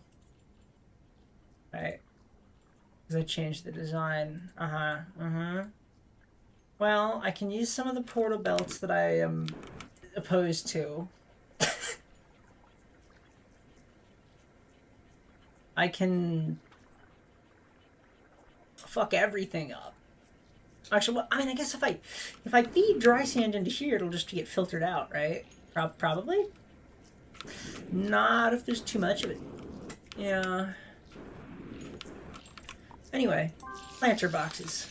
Right. Because I changed the design. Well, I can use some of the portal belts that I am opposed to. I can fuck everything up. Actually, well, I mean, I guess if I feed dry sand into here, it'll just get filtered out, right? Probably. Not if there's too much of it. Yeah. Anyway, planter boxes.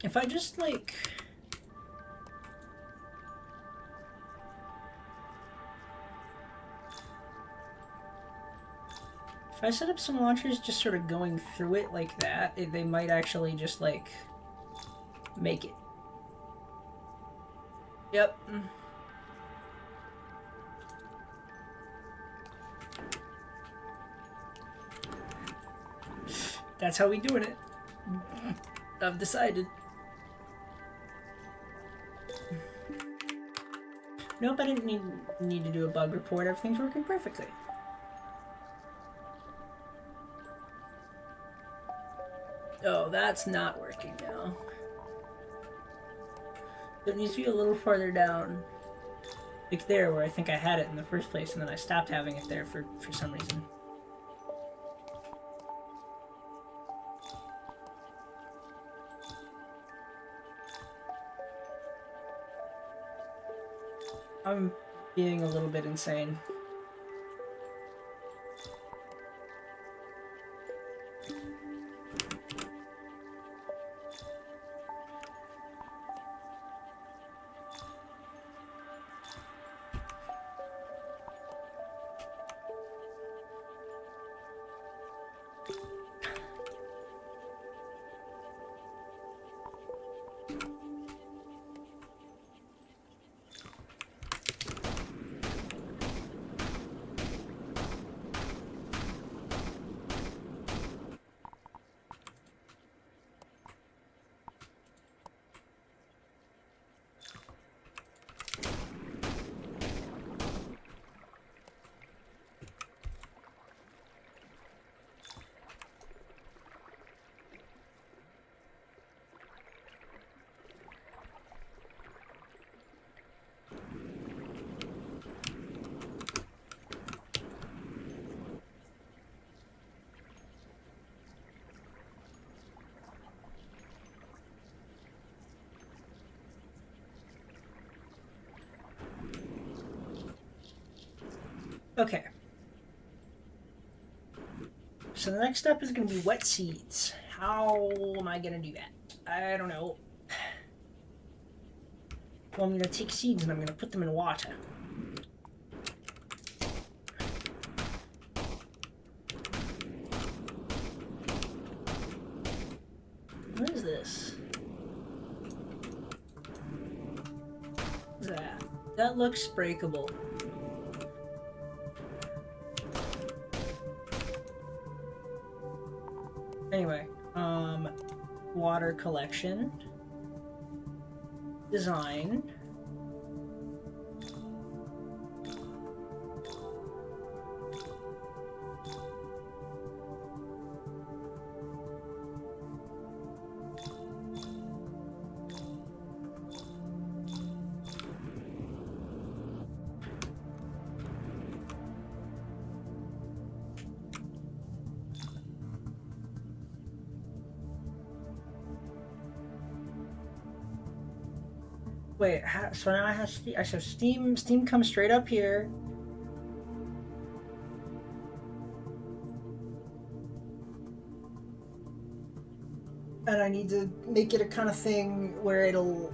If I just, like... If I set up some launchers just sort of going through it like that, they might actually just, like, make it. Yep. That's how we doing it. I've decided. Nope, I didn't need to do a bug report. Everything's working perfectly. Oh, that's not working now. It needs to be a little farther down. Like there, where I think I had it in the first place, and then I stopped having it there for some reason. I'm being a little bit insane. Okay. So the next step is going to be wet seeds. How am I going to do that? I don't know. Well, I'm going to take seeds and I'm going to put them in water. What is this? What's that? That looks breakable. Anyway, water collection, design, wait, so now I have steam. I have steam. Steam comes straight up here. And I need to make it a kind of thing where it'll...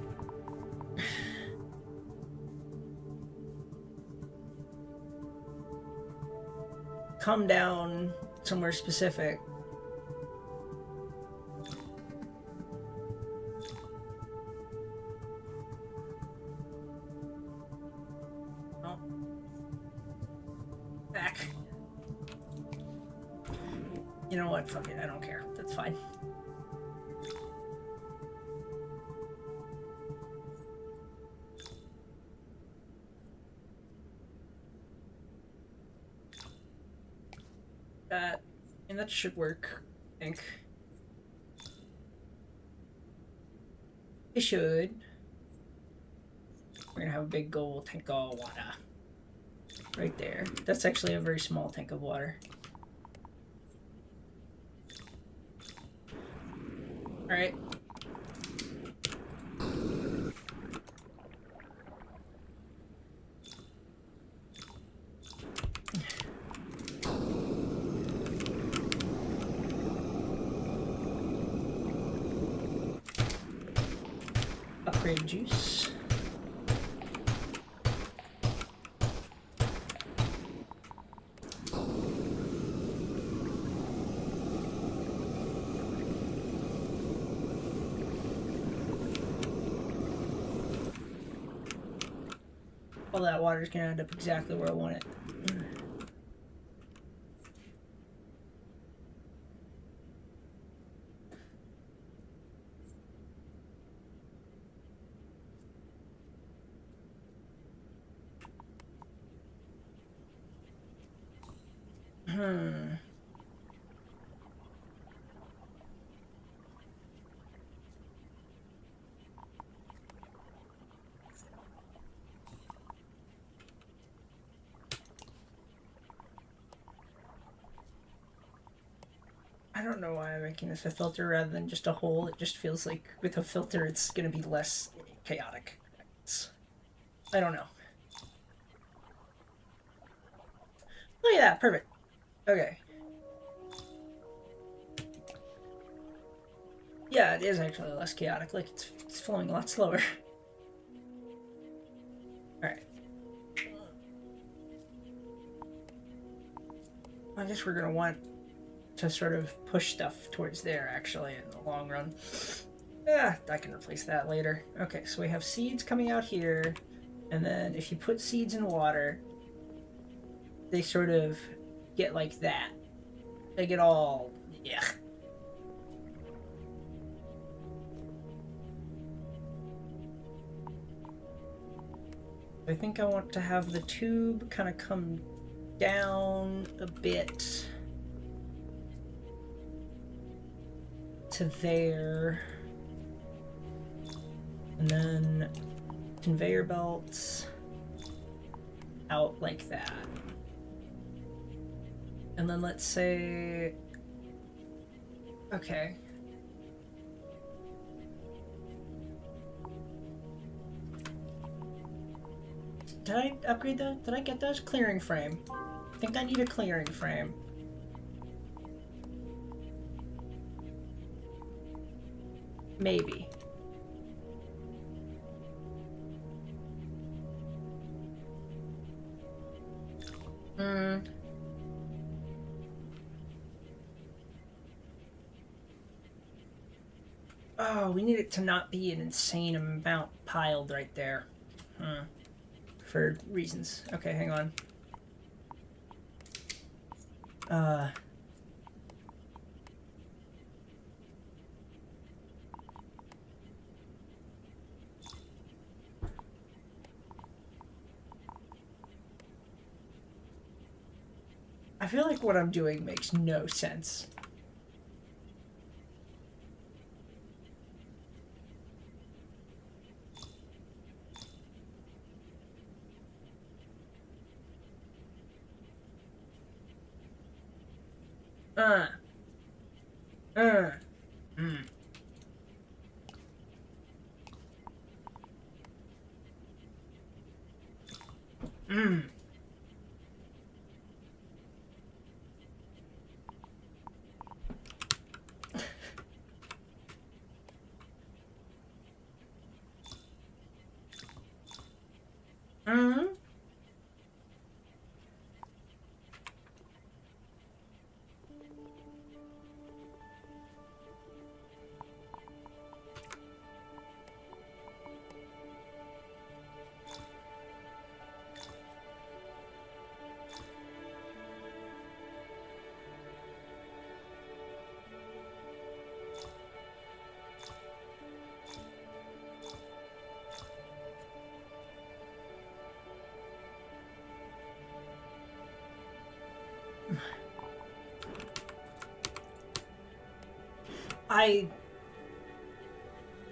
come down somewhere specific. Oh. Back. You know what? Fuck it. I don't care. That's fine. And that should work, I think. It should. We're gonna have a big gold tank of water. Right there. That's actually a very small tank of water. Alright. Upgrade juice. All that water is gonna end up exactly where I want it. I don't know why I'm making this a filter rather than just a hole. It just feels like with a filter it's gonna be less chaotic. I don't know. Look at that, perfect. Okay. Yeah, it is actually less chaotic. Like, it's flowing a lot slower. Alright. I guess we're gonna want to sort of push stuff towards there, actually, in the long run. Yeah, I can replace that later. Okay, so we have seeds coming out here, and then if you put seeds in water, they sort of get like that. They get all... yeah. I think I want to have the tube kind of come down a bit to there. And then conveyor belts out like that. And then let's say... okay. Did I upgrade that? Did I get those? Clearing frame. I think I need a clearing frame. Maybe. Oh, we need it to not be an insane amount piled right there. For reasons. Okay, hang on. I feel like what I'm doing makes no sense.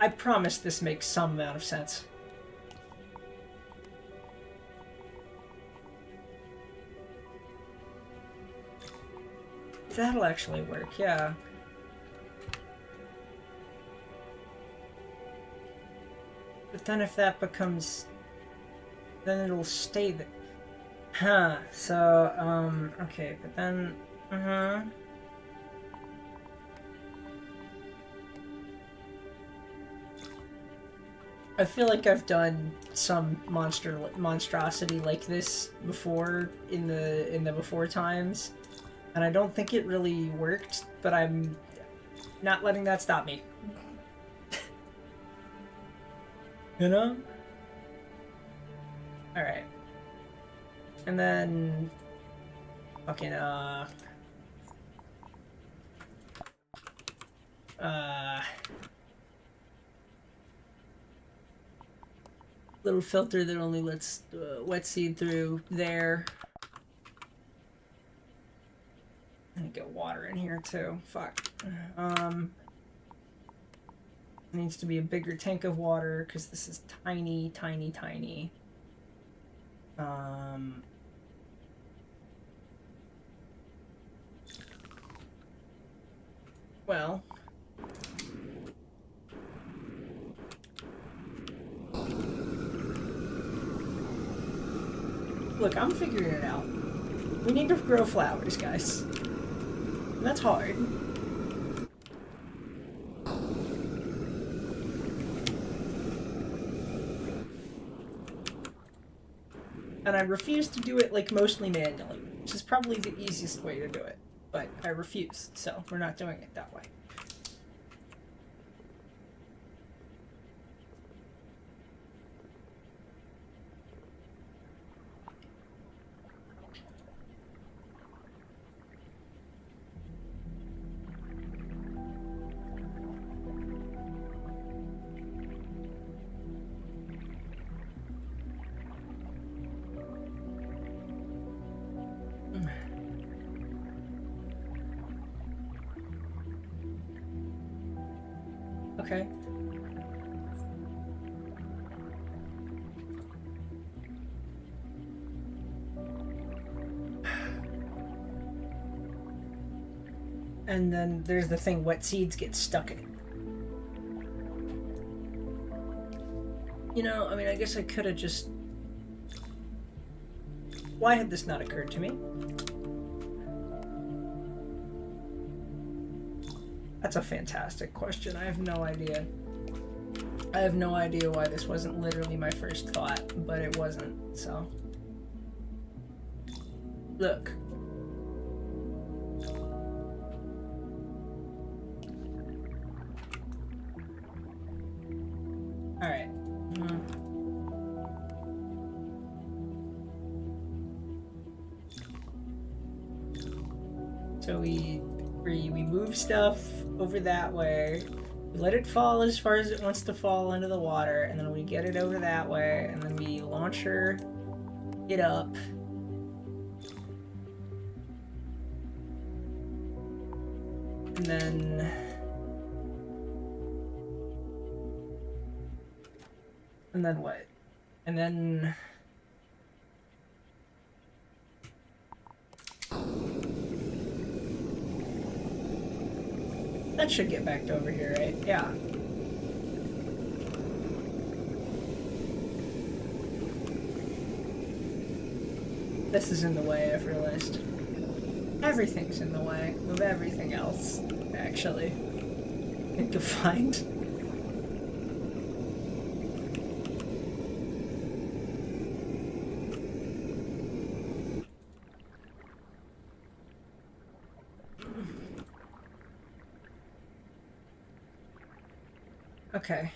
I promise this makes some amount of sense. That'll actually work, yeah. But then if that becomes... then it'll stay there. Huh, so, okay, but then... I feel like I've done some monstrosity like this before in the before times, and I don't think it really worked, but I'm not letting that stop me. You know? Alright. And then fucking little filter that only lets wet seed through there. And get water in here too. Fuck. Needs to be a bigger tank of water because this is tiny, tiny, tiny. Well... Look, I'm figuring it out. We need to grow flowers, guys. And that's hard. And I refuse to do it, like, mostly manually, which is probably the easiest way to do it. But I refuse, so we're not doing it that way. Okay. And then there's the thing, wet seeds get stuck in it. You know, I mean, I guess I could have just... Why had this not occurred to me? That's a fantastic question. I have no idea. I have no idea why this wasn't literally my first thought, but it wasn't, so. Look. Alright. So we move stuff over that way, we let it fall as far as it wants to fall into the water, and then we get it over that way, and then we launcher it up. And then what? And then... That should get back over here, right? Yeah. This is in the way, I've realized. Everything's in the way of everything else, actually. I think you'll find. Okay.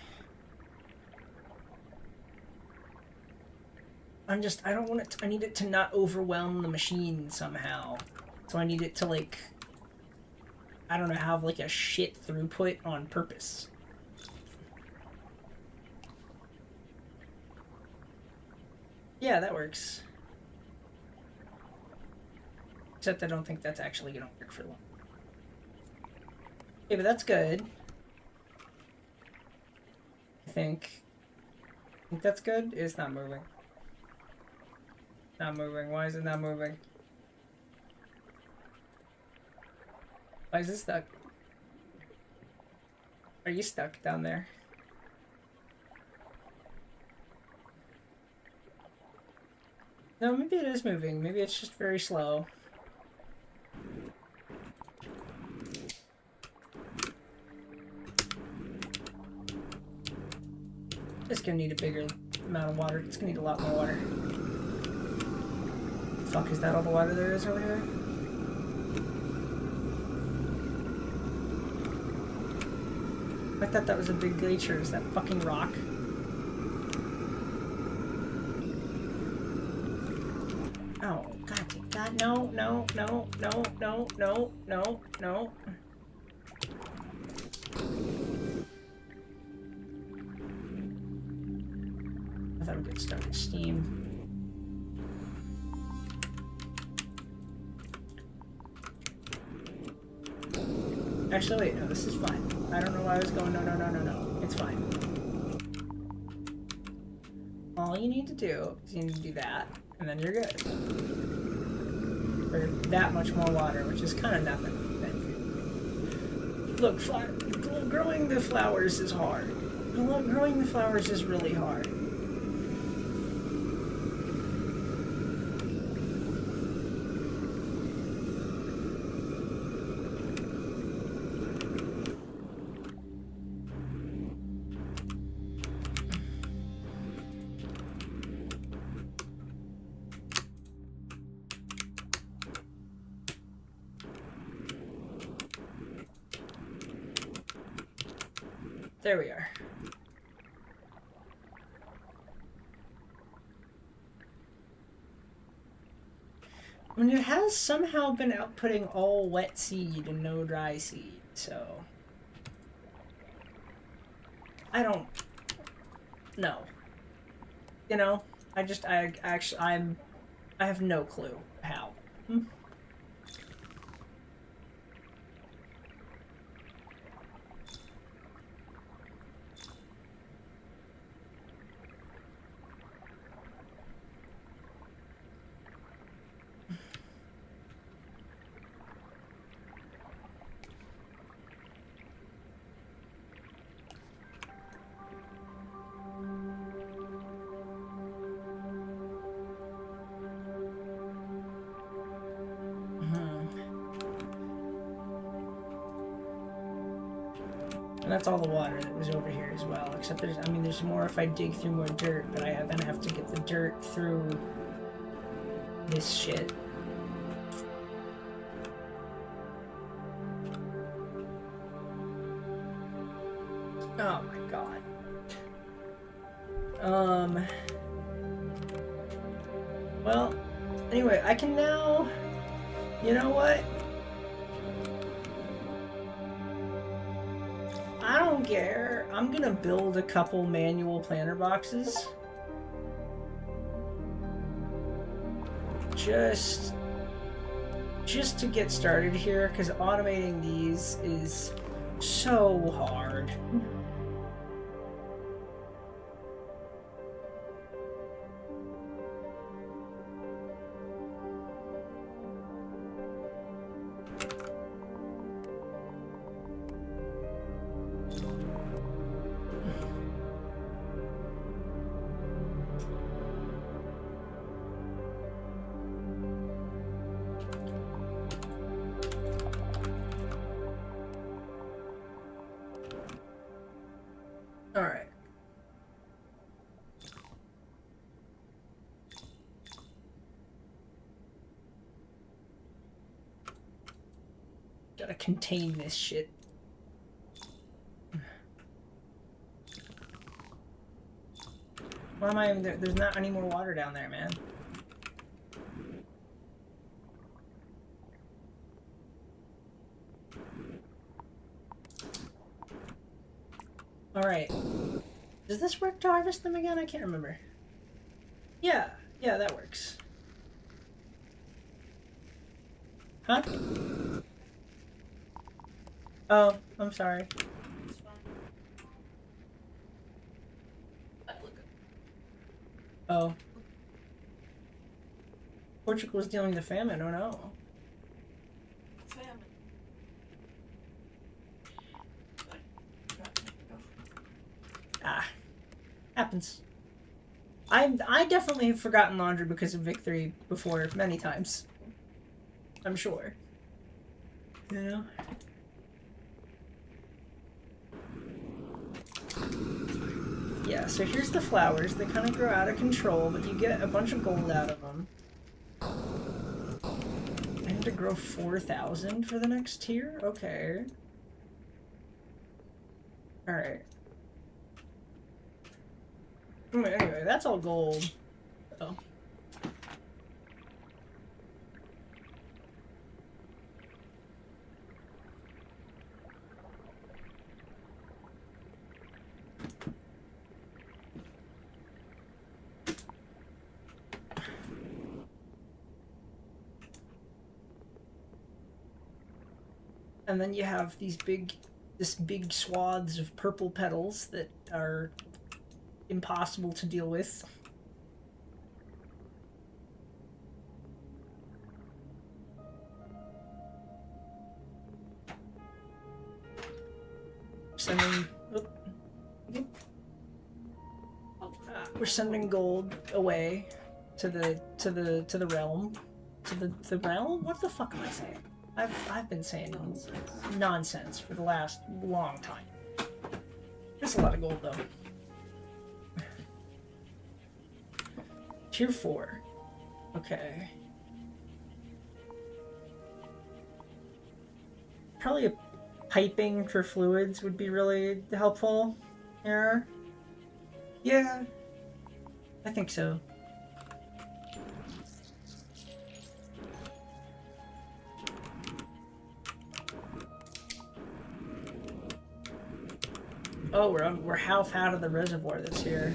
I don't want it to, I need it to not overwhelm the machine somehow. So I need it to, like, I don't know, have, like, a shit throughput on purpose. Yeah, that works. Except I don't think that's actually gonna work for long. Okay, but that's good. I think that's good. It's not moving. Not moving. Why is it not moving? Why is it stuck? Are you stuck down there? No, maybe it is moving. Maybe it's just very slow. It's gonna need a bigger amount of water. It's gonna need a lot more water. Fuck, is that all the water there is over here? I thought that was a big glacier. Is that fucking rock? Oh, God, no, no, no, no, no, no, no, no. I thought we'd get stuck in steam. Actually, wait, no, this is fine. I don't know why I was going, no. It's fine. All you need to do is you need to do that, and then you're good. For that much more water, which is kind of nothing. look, growing the flowers is hard. Growing the flowers is really hard. There we are. I mean, it has somehow been outputting all wet seed and no dry seed, so... I don't know. You know? I have no clue how. And that's all the water that was over here as well. Except there's more if I dig through more dirt, but then I have to get the dirt through this shit. Oh my god. Well, anyway, I can now... You know what? I don't care. I'm gonna build a couple manual planter boxes. Just to get started here, because automating these is so hard. Alright. Gotta contain this shit. Why am I even there? There's not any more water down there, man. Alright. Does this work to harvest them again? I can't remember. Yeah, that works. Huh? Oh, I'm sorry. Oh. Portugal is dealing with the famine, oh no. Ah, happens. I definitely have forgotten laundry because of Victory before many times. I'm sure. You know? Yeah, so here's the flowers. They kind of grow out of control, but you get a bunch of gold out of them. I have to grow 4,000 for the next tier? Okay. Alright. Anyway, that's all gold. So. And then you have these big swaths of purple petals that are impossible to deal with. sending. Oop. We're sending gold away to the realm. To the realm? What the fuck am I saying? I've been saying nonsense for the last long time. That's a lot of gold though. Tier 4. Okay. Probably a piping for fluids would be really helpful here. Yeah. I think so. Oh, we're half out of the reservoir that's here.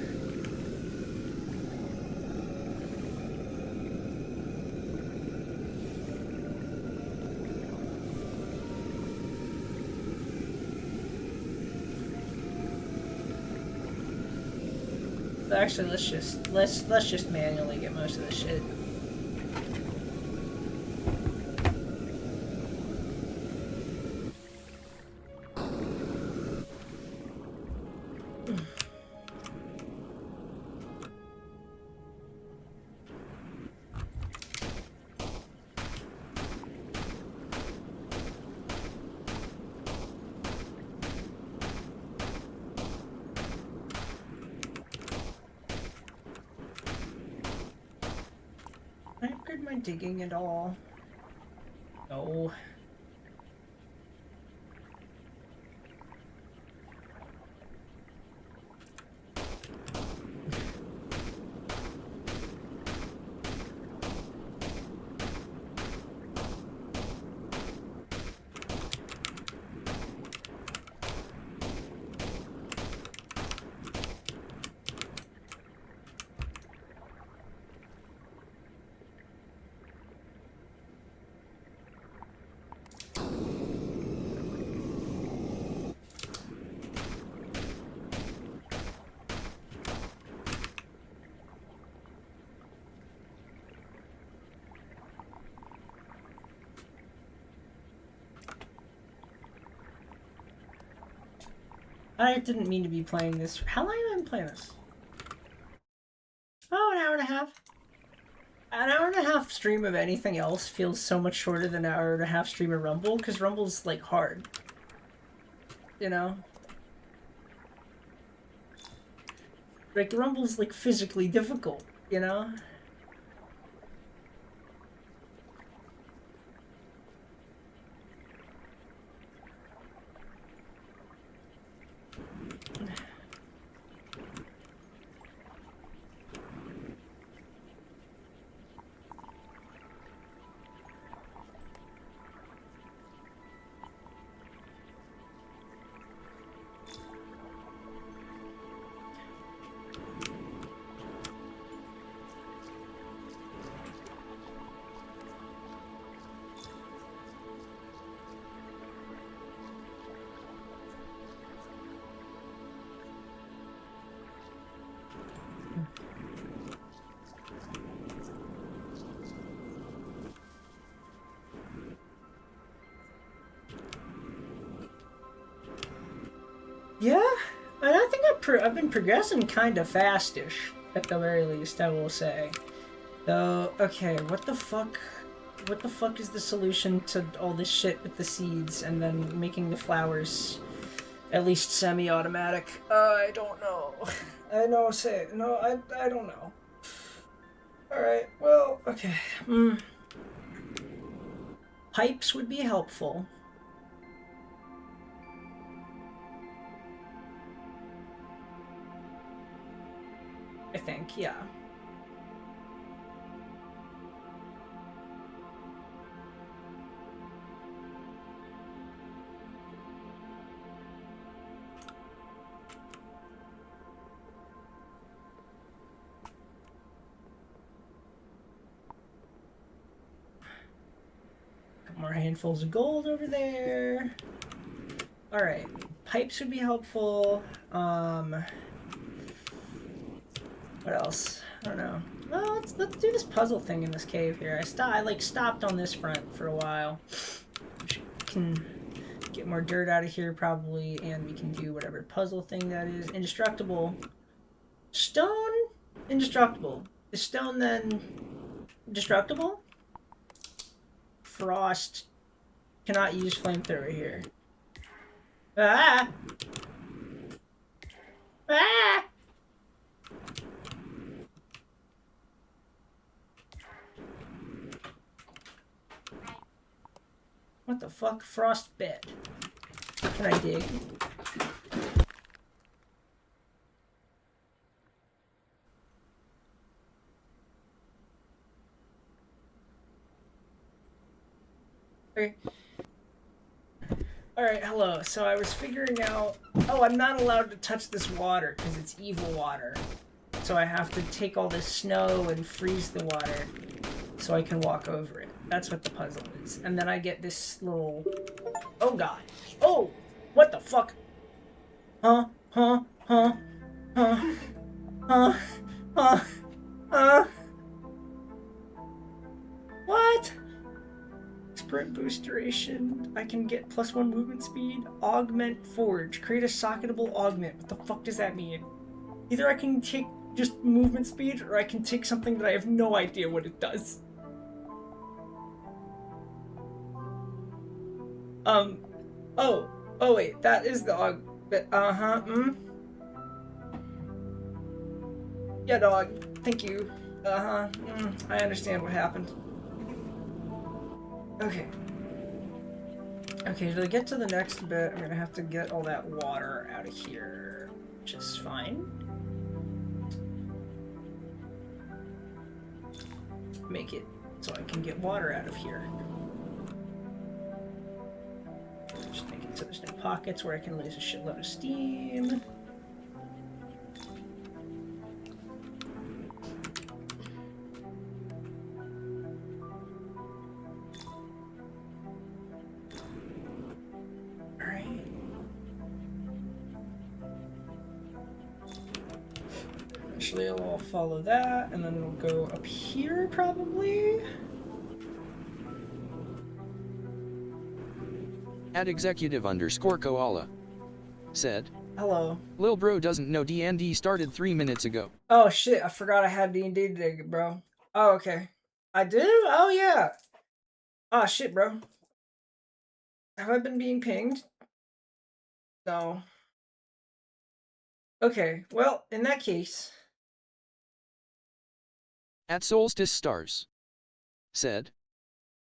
Actually, let's just manually get most of this shit. Can I upgrade my digging at all? No. I didn't mean to be playing this. How long have I been playing this? Oh, an hour and a half. An hour and a half stream of anything else feels so much shorter than an hour and a half stream of Rumble, because Rumble's, like, hard. You know? Like, Rumble's, like, physically difficult, you know? Yeah, and I think I've been progressing kind of fastish, at the very least, I will say. Though, okay, what the fuck is the solution to all this shit with the seeds and then making the flowers at least semi-automatic? I don't know. I don't know. Alright, well, okay. Pipes would be helpful. I think, yeah. Couple more handfuls of gold over there. Alright, pipes would be helpful. What else? I don't know. Well, let's do this puzzle thing in this cave here. I stopped on this front for a while. Which can get more dirt out of here probably, and we can do whatever puzzle thing that is. Indestructible. Stone? Indestructible. Is stone then destructible? Frost. Cannot use flamethrower here. Ah! Ah! What the fuck? Frost bed. Can I dig? Okay. Alright, hello. So I was figuring out... Oh, I'm not allowed to touch this water because it's evil water. So I have to take all this snow and freeze the water so I can walk over it. That's what the puzzle is. And then I get this little... Oh god. Oh! What the fuck? Huh? Huh? Huh? Huh? Huh? Huh? Huh? What? Sprint boost duration. I can get +1 movement speed. Augment forge. Create a socketable augment. What the fuck does that mean? Either I can take just movement speed, or I can take something that I have no idea what it does. Oh wait, that is the augment. Yeah, dog. Thank you. I understand what happened. Okay. Okay, to get to the next bit, I'm gonna have to get all that water out of here, which is fine. Make it so I can get water out of here. Just make it so there's no pockets where I can lose a shitload of steam. Eventually it'll follow that, and then it'll go up here, probably? @executive_koala said, Hello. Lil bro doesn't know D&D started 3 minutes ago. Oh shit, I forgot I had D&D today, bro. Oh, okay. I do? Oh, yeah. Oh, shit, bro. Have I been being pinged? No. Okay, well, in that case... @solstice_stars said,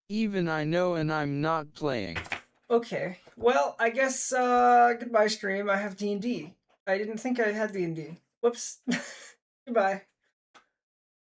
even I know and I'm not playing. Okay, well, I guess, goodbye, stream. I have D&D. I didn't think I had D&D. Whoops. Goodbye.